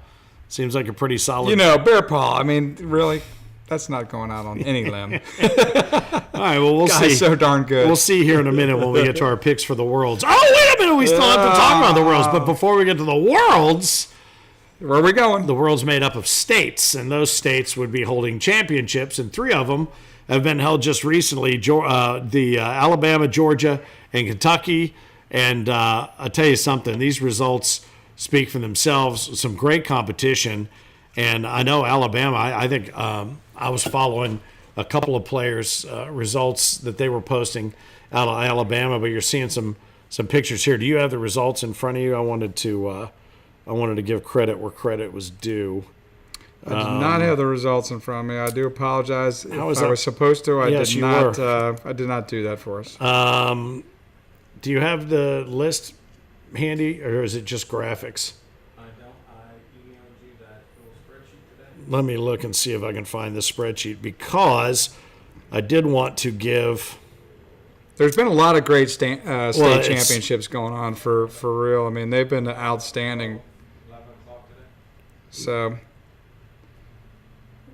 seems like a pretty solid. Bearpaw. I mean, really, that's not going out on any limb. All right, well, we'll see. Guy's so darn good. We'll see here in a minute when we get to our picks for the Worlds. Oh, wait a minute. We still have to talk about the Worlds. But before we get to the Worlds, where are we going? The World's made up of states, and those states would be holding championships, and 3 of them have been held just recently, Alabama, Georgia, and Kentucky. And I'll tell you something, these results speak for themselves. Some great competition. And I know Alabama, I think I was following a couple of players' results that they were posting out of Alabama, but you're seeing some pictures here. Do you have the results in front of you? I wanted to give credit where credit was due. I did not have the results in front of me. I do apologize. If I was supposed to, Yes, did not. I did not do that for us. Do you have the list handy, or is it just graphics? I don't. I emailed you that little spreadsheet today. Let me look and see if I can find the spreadsheet, because I did want to give. There's been a lot of great state championships going on for real. I mean, they've been outstanding. 11 o'clock today. So,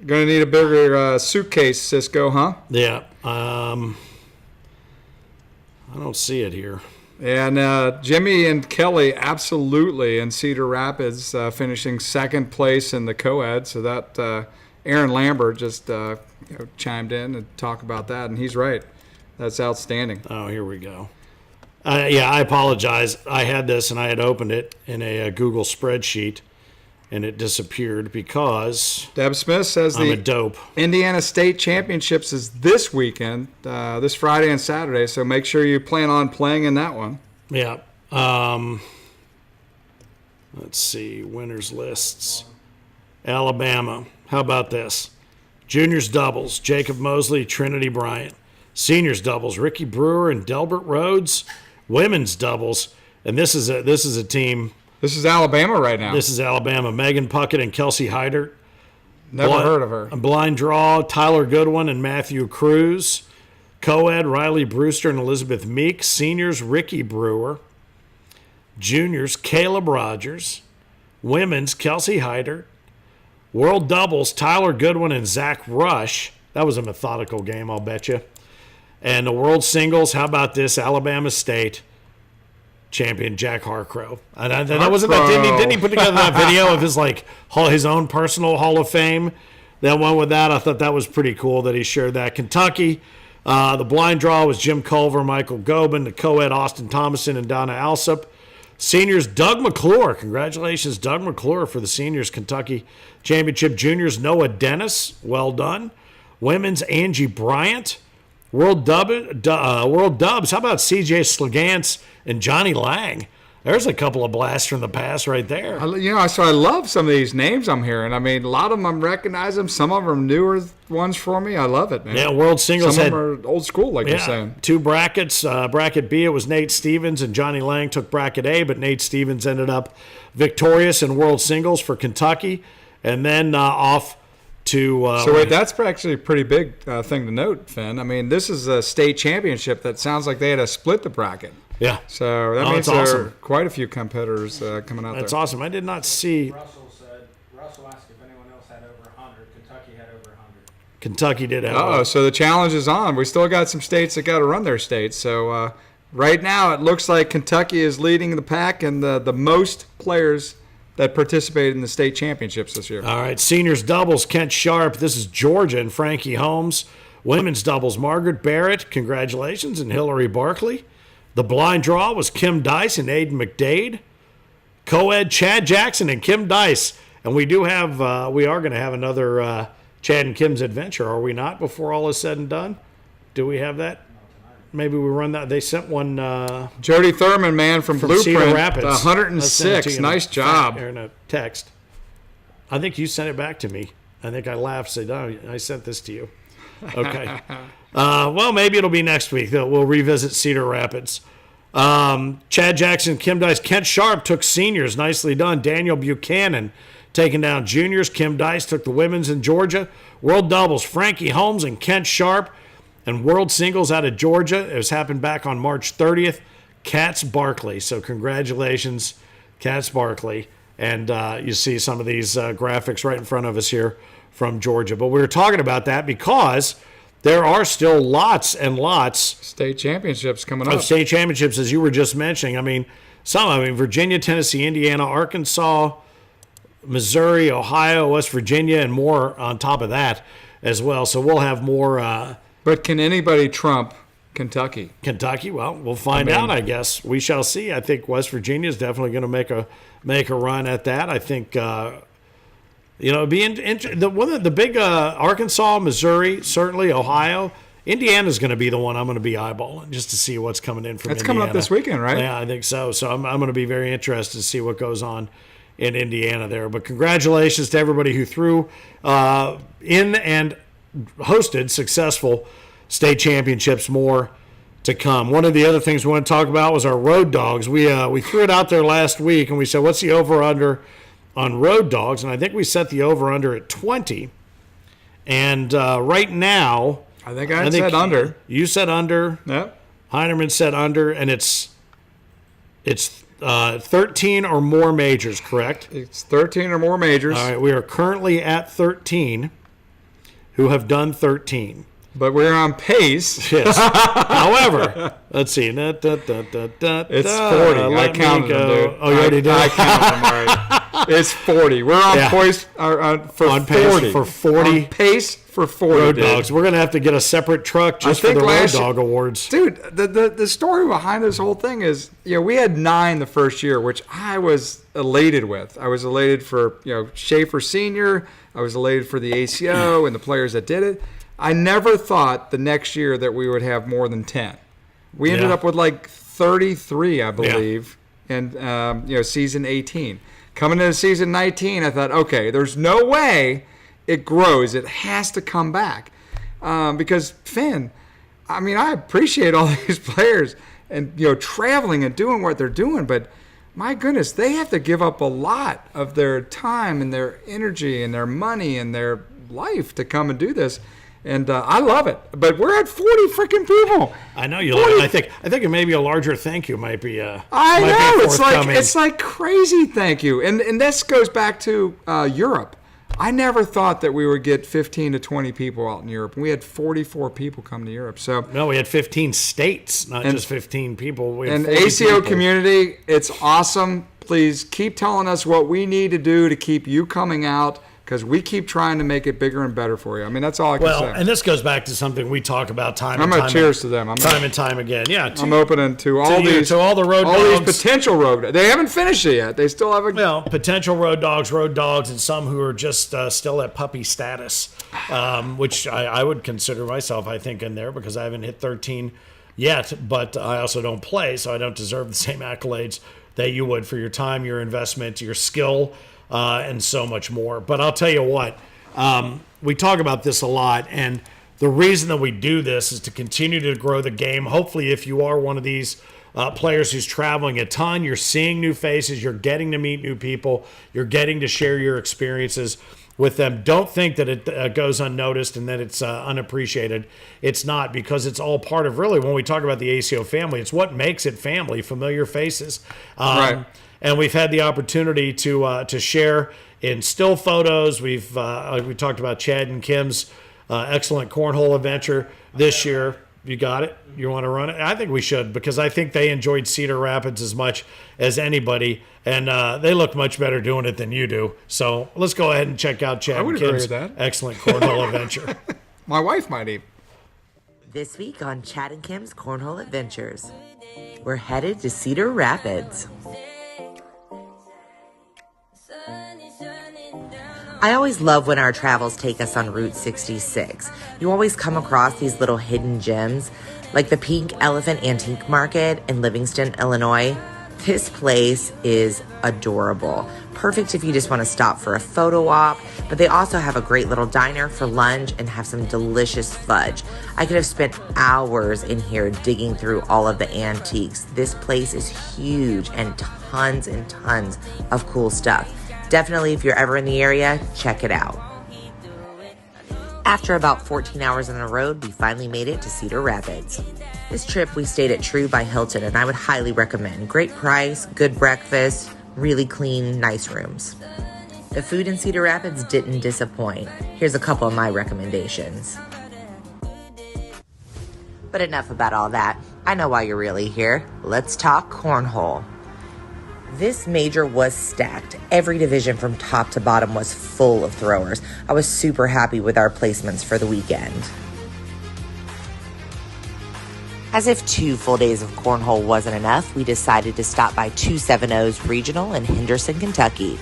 going to need a bigger suitcase, Cisco, huh? Yeah. I don't see it here. And Jimmy and Kelly absolutely in Cedar Rapids finishing second place in the co-ed. So that Aaron Lambert just chimed in and talked about that, and he's right. That's outstanding. Oh, here we go. Yeah, I apologize. I had this and I had opened it in a Google spreadsheet, and it disappeared because Deb Smith says I'm a dope. Indiana State Championships is this weekend, this Friday and Saturday, so make sure you plan on playing in that one. Yeah. Let's see. Winners lists. Alabama. How about this? Juniors doubles, Jacob Mosley, Trinity Bryant. Seniors doubles, Ricky Brewer and Delbert Rhodes. Women's doubles, and this is a team. This is Alabama right now. This is Alabama. Megan Puckett and Kelsey Heidert. Never heard of her. A blind draw, Tyler Goodwin and Matthew Cruz. Co-ed, Riley Brewster and Elizabeth Meek. Seniors, Ricky Brewer. Juniors, Caleb Rogers. Women's, Kelsey Heidert. World doubles, Tyler Goodwin and Zach Rush. That was a methodical game, I'll bet you. And the world singles, how about this? Alabama State champion Jack Harcrow. And that wasn't that. Didn't he put together that video of his own personal Hall of Fame? That one with that, I thought that was pretty cool that he shared that. Kentucky, the blind draw was Jim Culver, Michael Gobin, the co-ed Austin Thomason and Donna Alsop. Seniors, Doug McClure. Congratulations, Doug McClure, for the Seniors Kentucky Championship. Juniors, Noah Dennis. Well done. Women's, Angie Bryant. World Dubs. How about C.J. Slegance and Johnny Lang? There's a couple of blasts from the past right there. So I love some of these names I'm hearing. I mean, a lot of them I recognize them. Some of them are newer ones for me. I love it, man. Yeah, World Singles some of them are old school, like you're saying. 2 brackets. Bracket B, it was Nate Stevens, and Johnny Lang took bracket A, but Nate Stevens ended up victorious in World Singles for Kentucky. And then off to... so wait, that's actually a pretty big thing to note, Finn. I mean, this is a state championship that sounds like they had to split the bracket. Yeah. So that means there are quite a few competitors coming out there. That's awesome. I did not see... Russell asked if anyone else had over 100. Kentucky had over 100. Kentucky did have so the challenge is on. We still got some states that got to run their states. So right now it looks like Kentucky is leading the pack and the most players that participated in the state championships this year. All right, seniors doubles, Kent Sharp. This is Georgia and Frankie Holmes. Women's doubles, Margaret Barrett, congratulations, and Hillary Barkley. The blind draw was Kim Dice and Aiden McDade. Co-ed, Chad Jackson and Kim Dice. And we are going to have another Chad and Kim's adventure, are we not, before all is said and done? Do we have that? Maybe we run that. They sent one. Jody Thurman, man, from Blueprint, Cedar Rapids. 106. Nice job. In a text. I think you sent it back to me. I think I laughed, said, "Oh, I sent this to you." Okay. Well, maybe it'll be next week. We'll revisit Cedar Rapids. Chad Jackson, Kim Dice, Kent Sharp took seniors. Nicely done. Daniel Buchanan taking down juniors. Kim Dice took the women's in Georgia. World doubles, Frankie Holmes and Kent Sharp. And world singles out of Georgia. It was happened back on March 30th. Katz Barkley. So congratulations, Katz Barkley. And you see some of these graphics right in front of us here from Georgia. But we were talking about that because there are still lots and lots State championships coming up. of state championships, as you were just mentioning. I mean, Virginia, Tennessee, Indiana, Arkansas, Missouri, Ohio, West Virginia, and more on top of that as well. So we'll have more. But can anybody trump Kentucky? Kentucky, well, we'll find out, I guess. We shall see. I think West Virginia is definitely going to make a run at that. I think, it'd be the big Arkansas, Missouri, certainly Ohio. Indiana's going to be the one I'm going to be eyeballing just to see what's coming in from That's Indiana. coming up this weekend, right? Yeah, I think so. So I'm going to be very interested to see what goes on in Indiana there. But congratulations to everybody who threw in and hosted successful state championships. More to come. One of the other things we want to talk about was our road dogs. We threw it out there last week and we said, what's the over-under on road dogs? And I think we set the over-under at 20. And right now, I think said under. You said under. Yep. Heinerman said under, and it's 13 or more majors, correct? It's 13 or more majors. All right, we are currently at 13 who have done 13. But we're on pace. Yes. However, let's see. It's 40. I counted them, dude. Oh, you already did? I counted them, all right. It's 40. We're on pace for 40. For 40. On pace for 40. Road dogs. We're going to have to get a separate truck just for the Road Dog Awards. Dude, the story behind this whole thing is, we had 9 the first year, which I was elated with. I was elated for, Schaefer Sr. I was elated for the ACO and the players that did it. I never thought the next year that we would have more than 10. We ended up with like 33, I believe, in season 18. Coming into season 19, I thought, okay, there's no way it grows. It has to come back. Because, Finn, I appreciate all these players and, traveling and doing what they're doing, but my goodness, they have to give up a lot of their time and their energy and their money and their life to come and do this. And I love it, but we're at 40 freaking people. I know you. I think maybe a larger thank you might be. I know it's like crazy thank you, and this goes back to Europe. I never thought that we would get 15 to 20 people out in Europe. We had 44 people come to Europe. So no, we had 15 states, not just 15 people. We had and 40 ACO people. community, it's awesome. Please keep telling us what we need to do to keep you coming out, because we keep trying to make it bigger and better for you. That's all I can say. Well, and this goes back to something we talk about time I'm and going time. to cheers to them. Time and time again. Yeah. I'm opening to all these the road all dogs. these potential road dogs. They haven't finished it yet. They still have potential road dogs, and some who are just still at puppy status, which I would consider myself, I think, in there because I haven't hit 13 yet, but I also don't play, so I don't deserve the same accolades that you would for your time, your investment, your skill, and so much more. But I'll tell you what, we talk about this a lot, and the reason that we do this is to continue to grow the game. Hopefully, if you are one of these players who's traveling a ton, you're seeing new faces, you're getting to meet new people, you're getting to share your experiences with them. Don't think that it goes unnoticed and that it's unappreciated. It's not, because it's all part of, really, when we talk about the ACO family, it's what makes it family, familiar faces. Right. And we've had the opportunity to share in still photos. We talked about Chad and Kim's excellent cornhole adventure this year. You got it? You want to run it? I think we should, because I think they enjoyed Cedar Rapids as much as anybody, and they look much better doing it than you do. So let's go ahead and check out Chad and Kim's excellent cornhole adventure. My wife might even. This week on Chad and Kim's Cornhole Adventures, we're headed to Cedar Rapids. I always love when our travels take us on Route 66. You always come across these little hidden gems, like the Pink Elephant Antique Market in Livingston, Illinois. This place is adorable. Perfect if you just want to stop for a photo op, but they also have a great little diner for lunch and have some delicious fudge. I could have spent hours in here digging through all of the antiques. This place is huge and tons of cool stuff. Definitely, if you're ever in the area, check it out. After about 14 hours on the road, we finally made it to Cedar Rapids. This trip, we stayed at True by Hilton, and I would highly recommend. Great price, good breakfast, really clean, nice rooms. The food in Cedar Rapids didn't disappoint. Here's a couple of my recommendations. But enough about all that. I know why you're really here. Let's talk cornhole. This major was stacked. Every division from top to bottom was full of throwers. I was super happy with our placements for the weekend. As if 2 full days of cornhole wasn't enough, we decided to stop by 270's Regional in Henderson, Kentucky.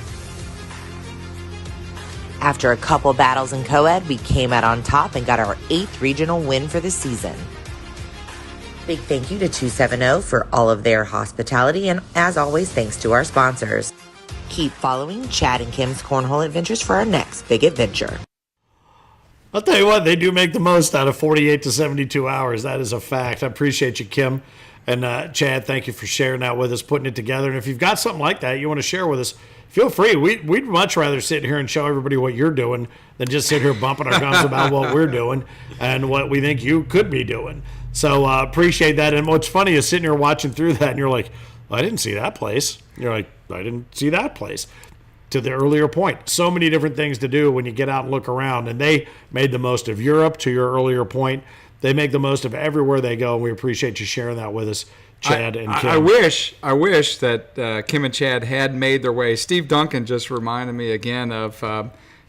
After a couple battles in co-ed, we came out on top and got our 8th regional win for the season. Big thank you to 270 for all of their hospitality, and as always, thanks to our sponsors. Keep following Chad and Kim's Cornhole Adventures for our next big adventure. I'll tell you what, they do make the most out of 48 to 72 hours. That is a fact. I appreciate you, Kim. And Chad, thank you for sharing that with us, putting it together. And if you've got something like that you want to share with us, feel free. We'd much rather sit here and show everybody what you're doing than just sit here bumping our gums about what we're doing and what we think you could be doing. So appreciate that. And what's funny is sitting here watching through that, and you're like, well, I didn't see that place. You're like, I didn't see that place. To the earlier point, so many different things to do when you get out and look around. And they made the most of Europe, to your earlier point. They make the most of everywhere they go, and we appreciate you sharing that with us, Chad and Kim. I wish that Kim and Chad had made their way. Steve Duncan just reminded me again of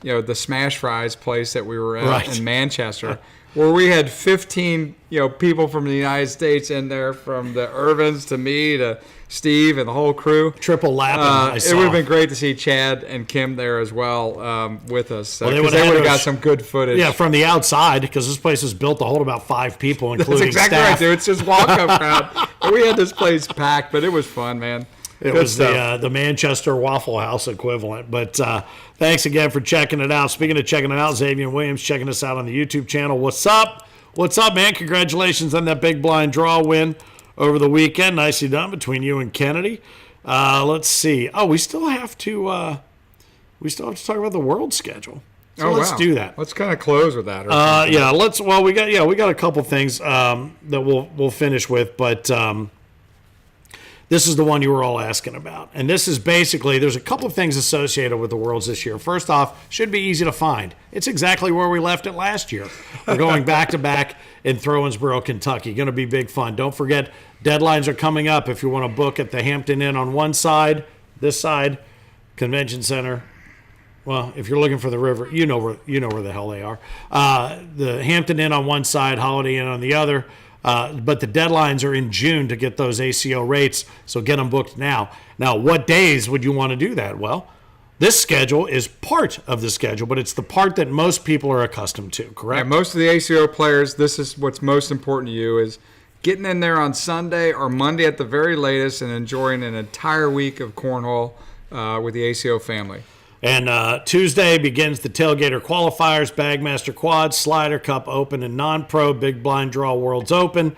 the Smash Fries place that we were at in Manchester, where we had 15 people from the United States in there, from the Irvins to me to Steve and the whole crew. Triple lapping. It would have been great to see Chad and Kim there as well with us. Because they would have got some good footage. Yeah, from the outside, because this place is built to hold about 5 people, including That's exactly staff. right, dude. It's just walk-up crowd. We had this place packed, but it was fun, man. It was the Manchester Waffle House equivalent. But thanks again for checking it out. Speaking of checking it out, Xavier Williams checking us out on the YouTube channel. What's up? What's up, man? Congratulations on that big blind draw win over the weekend. Nicely done between you and Kennedy. Let's see. Oh, we still have to talk about the world schedule. So let's do that. Let's kind of close with that. Yeah, let's. Well, we got a couple things that we'll finish with, but this is the one you were all asking about, and this is basically there's a couple of things associated with the Worlds this year. First off, should be easy to find. It's exactly where we left it last year. We're going back to back in Throwinsboro, Kentucky. Going to be big fun. Don't forget, deadlines are coming up. If you want to book at the Hampton Inn on one side, this side, Convention Center. Well, if you're looking for the river, you know where the hell they are. The Hampton Inn on one side, Holiday Inn on the other. But the deadlines are in June to get those ACO rates, so get them booked now. Now, what days would you want to do that? Well, this schedule is part of the schedule, but it's the part that most people are accustomed to, correct? Yeah, most of the ACO players, this is what's most important to you, is getting in there on Sunday or Monday at the very latest and enjoying an entire week of cornhole with the ACO family. And Tuesday begins the Tailgater Qualifiers, Bagmaster Quad, Slider Cup Open, and Non-Pro Big Blind Draw Worlds Open,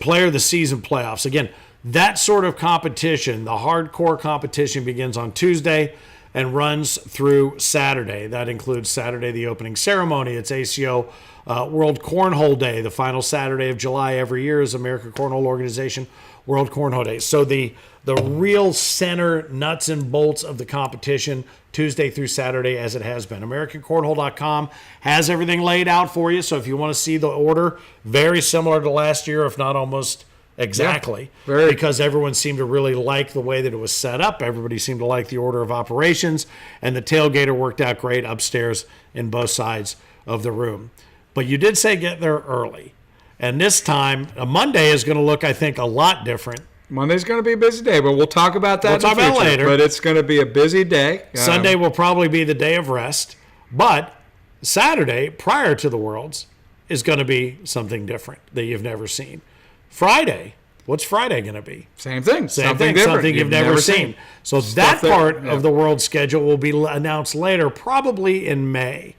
Player of the Season Playoffs. Again, that sort of competition, the hardcore competition, begins on Tuesday. and runs through Saturday. That includes Saturday, the opening ceremony. It's ACO World Cornhole Day. The final Saturday of July every year is American Cornhole Organization World Cornhole Day. So the real center, nuts and bolts of the competition, Tuesday through Saturday, as it has been. AmericanCornhole.com has everything laid out for you. So if you want to see the order, very similar to last year, if not almost exactly, because everyone seemed to really like the way that it was set up. Everybody seemed to like the order of operations, and the tailgater worked out great upstairs in both sides of the room. But you did say get there early. And this time, a Monday is going to look, I think, a lot different. Monday's going to be a busy day, but we'll talk about that We'll talk about future. later. But it's going to be a busy day. Sunday will probably be the day of rest. But Saturday, prior to the Worlds, is going to be something different that you've never seen. Friday, what's Friday going to be? Same thing. Something different. Something you've never seen. So that part of the World schedule will be announced later, probably in May.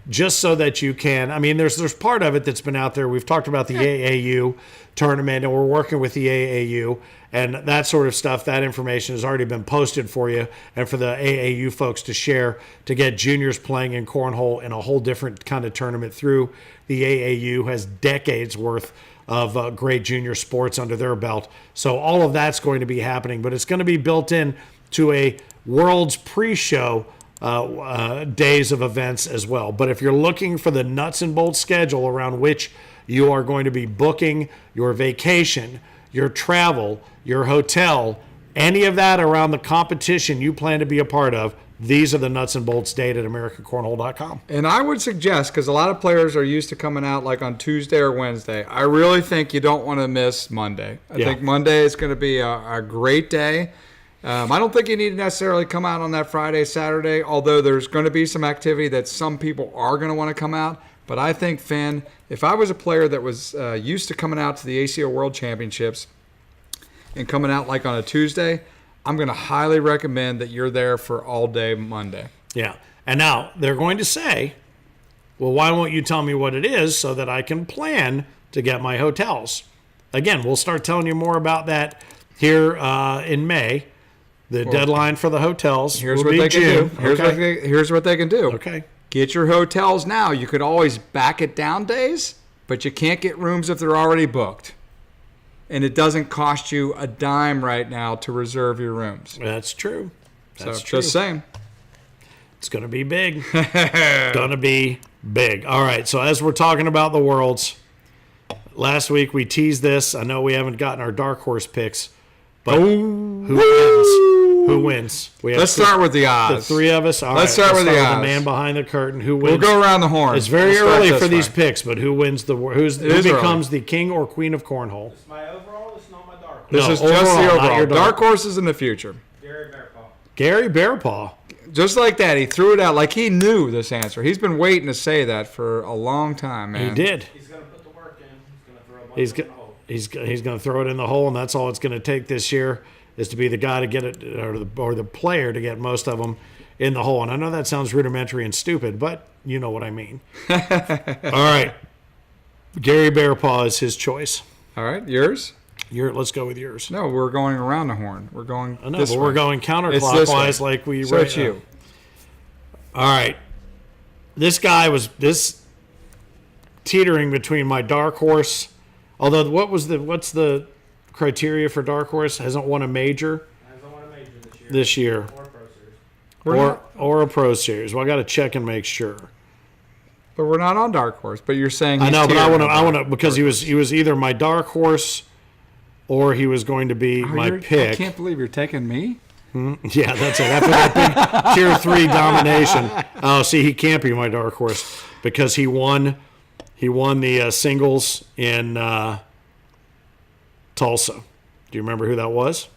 Just so that you can, I mean, there's part of it that's been out there. We've talked about the AAU tournament, and we're working with the AAU, and that sort of stuff. That information has already been posted for you, and for the AAU folks to share, to get juniors playing in cornhole in a whole different kind of tournament through the AAU, has decades worth of great junior sports under their belt. So all of that's going to be happening, but it's going to be built in to a World's pre-show days of events as well. But if you're looking for the nuts and bolts schedule around which you are going to be booking your vacation, your travel, your hotel, any of that around the competition you plan to be a part of, these are the nuts and bolts data at AmericanCornhole.com. And I would suggest, because a lot of players are used to coming out like on Tuesday or Wednesday, I really think you don't want to miss Monday. I think Monday is going to be a great day. I don't think you need to necessarily come out on that Friday, Saturday, although there's going to be some activity that some people are going to want to come out. But I think, Finn, if I was a player that was used to coming out to the ACO World Championships and coming out like on a Tuesday, I'm going to highly recommend that you're there for all day Monday. Yeah. And now they're going to say, well, why won't you tell me what it is so that I can plan to get my hotels? Again, we'll start telling you more about that here in May. The deadline for the hotels. Here's what they can do. Here's what they can do. Okay. Get your hotels now. You could always back it down days, but you can't get rooms if they're already booked. And it doesn't cost you a dime right now to reserve your rooms. That's true. That's so true. Just saying. It's going to be big. Going to be big. All right. So as we're talking about the Worlds, last week we teased this. I know we haven't gotten our dark horse picks, but who wins? Who wins? Let's start with the odds. The three of us. Let's start with the odds. The man behind the curtain. Who wins? We'll go around the horn. It's very early for these picks, but who wins the who becomes the king or queen of cornhole? It's my overall. It's not my dark horse. This is just the overall. Dark horses in the future. Gary Bearpaw. Gary Bearpaw. Just like that, he threw it out like he knew this answer. He's been waiting to say that for a long time, man. He did. He's going to put the work in. He's going to throw a bunch in the hole. He's going to throw it in the hole, and that's all it's going to take this year is to be the guy to get it, or the player to get most of them in the hole. And I know that sounds rudimentary and stupid, but you know what I mean. All right. Gary Bearpaw is his choice. All right, yours? Let's go with yours. No, we're going around the horn. We're going I know, this but way. we're going counterclockwise like we so it's you. All right. This guy was teetering between my dark horse. Although what's the criteria for dark horse? Hasn't won a major Hasn't won a major this year. this year. Or a Pro Series. Or a pro series. Well, I got to check and make sure. But we're not on dark horse. But you're saying I know, but I want to to because he was either my dark horse or he was going to be my pick. I can't believe you're taking me. Yeah, that's it. After that big Tier 3 domination. Oh, see, he can't be my dark horse because he won the singles in Tulsa. Do you remember who that was?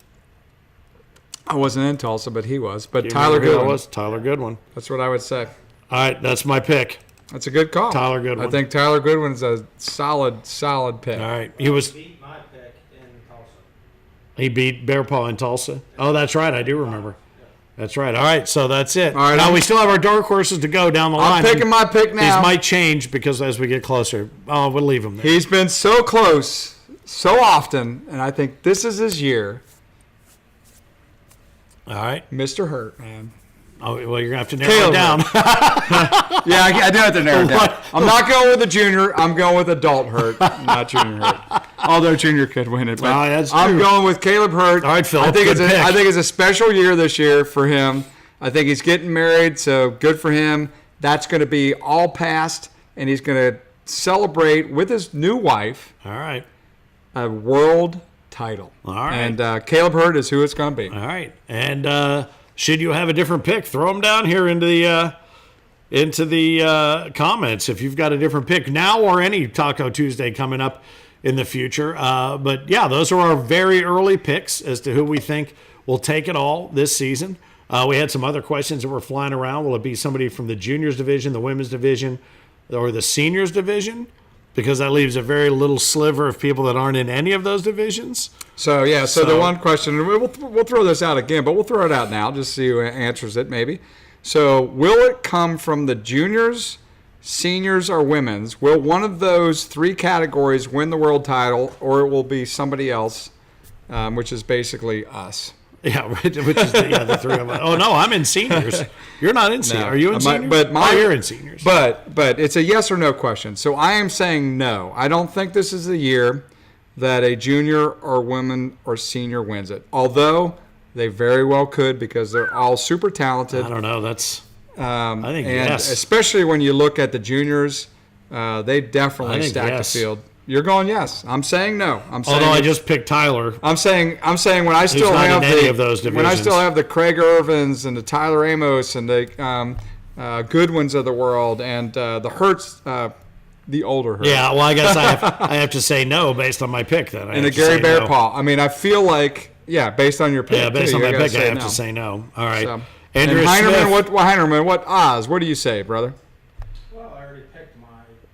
I wasn't in Tulsa, but he was. But Do you Tyler remember who that Goodwin. was? Tyler Goodwin. That's what I would say. All right, that's my pick. That's a good call. Tyler Goodwin. I think Tyler Goodwin's a solid pick. All right, He beat my pick in Tulsa. he beat Bearpaw in Tulsa. Oh, that's right. I do remember. That's right. All right, so that's it. All right, now we still have our dark horses to go down the line. I'm picking my pick now. These might change because as we get closer, we'll leave them there. He's been so close so often, and I think this is his year. All right. Mr. Hurt, man. Oh, well, you're going to have to narrow it down. Yeah, I do have to narrow it down. I'm not going with a junior. I'm going with adult Hurt, not junior Hurt. Although junior could win it. But that's I'm true. going with Caleb Hurt. All right, Phil. I think good pick. I think it's a special year this year for him. I think he's getting married, so good for him. That's going to be all past, and he's going to celebrate with his new wife All right. a world title. All right. And Caleb Hurt is who it's going to be. All right. And should you have a different pick, throw them down here into the comments if you've got a different pick now or any Taco Tuesday coming up in the future. But, yeah, those are our very early picks as to who we think will take it all this season. We had some other questions that were flying around. Will it be somebody from the juniors division, the women's division, or the seniors division? Because that leaves a very little sliver of people that aren't in any of those divisions. So the one question, and we'll throw this out again, but we'll throw it out now just see who answers it maybe. So will it come from the juniors, seniors, or women's? Will one of those three categories win the world title, or it will be somebody else, which is basically us? Yeah, which is the three of us. Oh, no, I'm in seniors. You're not in seniors. No. Are you in seniors? You're in seniors. But it's a yes or no question. So I am saying no. I don't think this is the year that a junior or woman or senior wins it. Although they very well could because they're all super talented. I don't know. That's I think and yes. especially when you look at the juniors, they definitely stack yes. the field. You're going yes. I'm saying no. I'm saying Although I just picked Tyler. I'm saying when I still not have in any of those when I still have the Craig Irvins and the Tyler Amos and the Goodwins of the world and the Hurts, the older Hurts. Yeah, well, I guess I have to say no based on my pick then. And the Gary Bear Paul. I mean, I feel like based on your pick. Yeah, based too, on my pick, I have no. to say no. All right. So, Andrew and Heinerman, Smith. Heinerman, what odds? What do you say, brother? Well, I already picked my.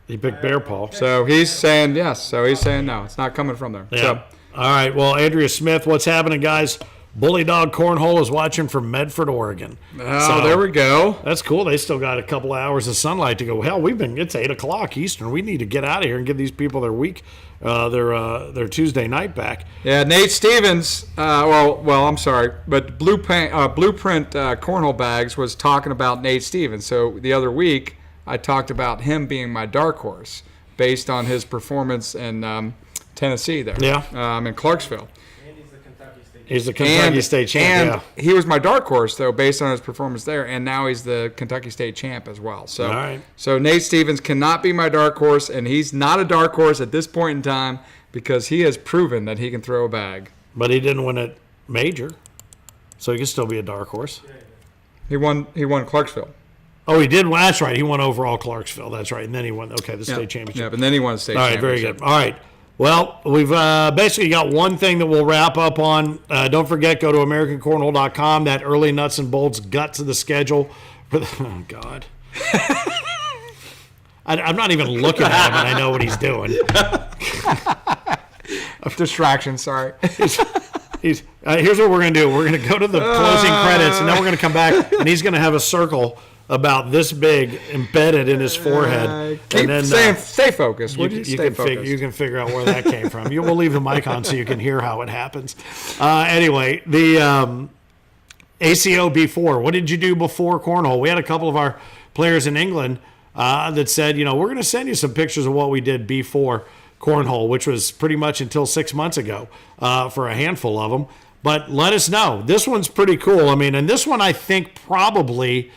He picked Bear Paul. So he's saying yes. So he's saying no. It's not coming from there. Yeah. So, all right. Well, Andrea Smith, what's happening, guys? Bully Dog Cornhole is watching from Medford, Oregon. Oh, there we go. That's cool. They still got a couple of hours of sunlight to go. Hell, it's 8 o'clock Eastern. We need to get out of here and give these people their week, their Tuesday night back. Yeah, Nate Stevens. I'm sorry, but Blueprint Cornhole Bags was talking about Nate Stevens. So the other week, I talked about him being my dark horse based on his performance in Tennessee there. Yeah. In Clarksville. He's the Kentucky State champ. And he was my dark horse, though, based on his performance there, and now he's the Kentucky State champ as well. So, all right. So Nate Stevens cannot be my dark horse, and he's not a dark horse at this point in time because he has proven that he can throw a bag. But he didn't win it major, so he can still be a dark horse. He won Clarksville. Oh, he did. Well, that's right. He won overall Clarksville. That's right. And then he won, the state championship. Yeah, and then he won the state championship. All right, very good. All right. Well, we've basically got one thing that we'll wrap up on. Don't forget, go to AmericanCornhole.com. That early nuts and bolts guts of the schedule. Oh, God. I'm not even looking at him, and I know what he's doing. Distraction, sorry. Here's what we're going to do. We're going to go to the closing credits, and then we're going to come back, and he's going to have a circle about this big embedded in his forehead. Stay focused. You can figure out where that came from. We'll leave the mic on so you can hear how it happens. Anyway, the ACO B4. What did you do before Cornhole? We had a couple of our players in England that said, we're going to send you some pictures of what we did before Cornhole, which was pretty much until 6 months ago for a handful of them. But let us know. This one's pretty cool. I mean, and this one I think probably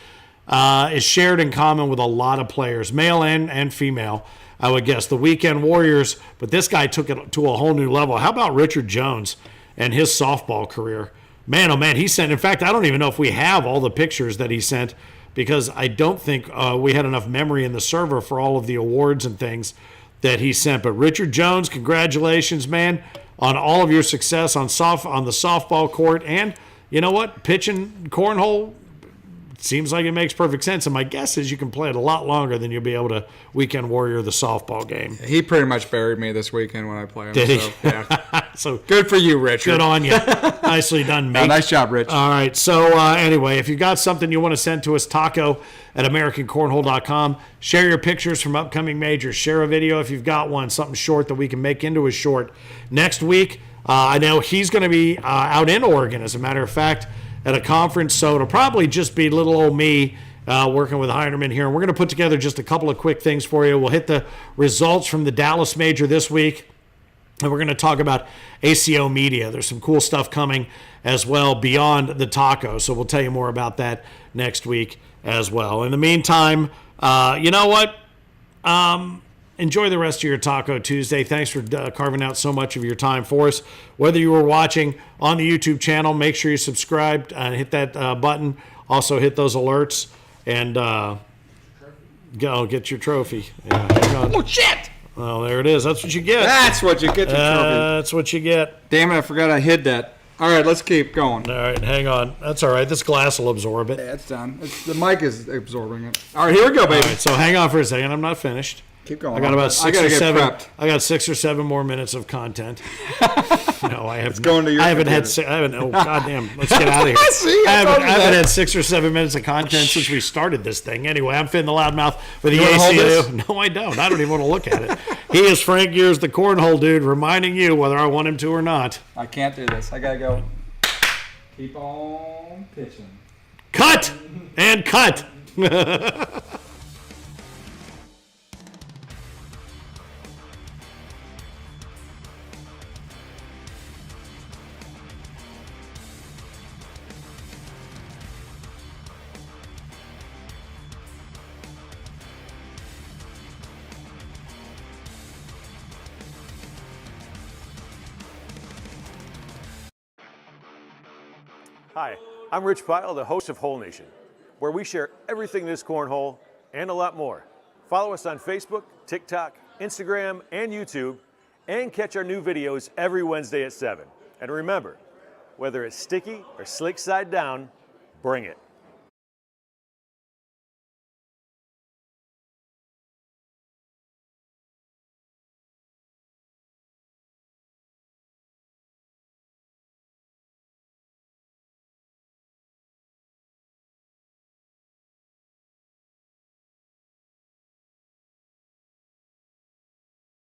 is shared in common with a lot of players, male and female, I would guess. The Weekend Warriors, but this guy took it to a whole new level. How about Richard Jones and his softball career? Man, oh man, he sent, in fact, I don't even know if we have all the pictures that he sent because I don't think we had enough memory in the server for all of the awards and things that he sent. But Richard Jones, congratulations, man, on all of your success on the softball court. And you know what? Pitching cornhole seems like it makes perfect sense. And my guess is you can play it a lot longer than you'll be able to Weekend Warrior the softball game. He pretty much buried me this weekend when I played him. Did he? So, yeah. So good for you, Richard. Good on you. Nicely done, mate. Nice job, Rich. All right. So anyway, if you've got something you want to send to us, taco@AmericanCornhole.com. Share your pictures from upcoming majors. Share a video if you've got one, something short that we can make into a short. Next week, I know he's going to be out in Oregon. As a matter of fact, at a conference, so it'll probably just be little old me working with Heinerman here. And we're going to put together just a couple of quick things for you. We'll hit the results from the Dallas Major this week, and we're going to talk about ACO media. There's some cool stuff coming as well beyond the taco, so we'll tell you more about that next week as well. In the meantime, you know what? Enjoy the rest of your Taco Tuesday. Thanks for carving out so much of your time for us. Whether you were watching on the YouTube channel, make sure you subscribe and hit that button. Also hit those alerts and go get your trophy. Yeah, hang on. Oh, shit! Well, there it is. That's what you get. That's what you get, your trophy. That's what you get. Damn it, I forgot I hid that. All right, let's keep going. All right, hang on. That's all right. This glass will absorb it. Yeah, it's done. The mic is absorbing it. All right, here we go, baby. All right, so hang on for a second. I'm not finished. Keep going. I got about I gotta get prepped. I got 6 or 7 more minutes of content. No, I have. going to your I haven't had. computer. I haven't. Oh goddamn! Let's get out of here. See, I told haven't you that. had 6 or 7 minutes of content since we started this thing. Anyway, I'm Finn the Loudmouth for the You wanna hold ACO. this? No, I don't. I don't even want to look at it. He is Frank Geers, the Cornhole Dude, reminding you whether I want him to or not. I can't do this. I gotta go. Keep on pitching. Cut and cut. Hi, I'm Rich Pyle, the host of Hole Nation, where we share everything this cornhole and a lot more. Follow us on Facebook, TikTok, Instagram, and YouTube, and catch our new videos every Wednesday at 7. And remember, whether it's sticky or slick side down, bring it.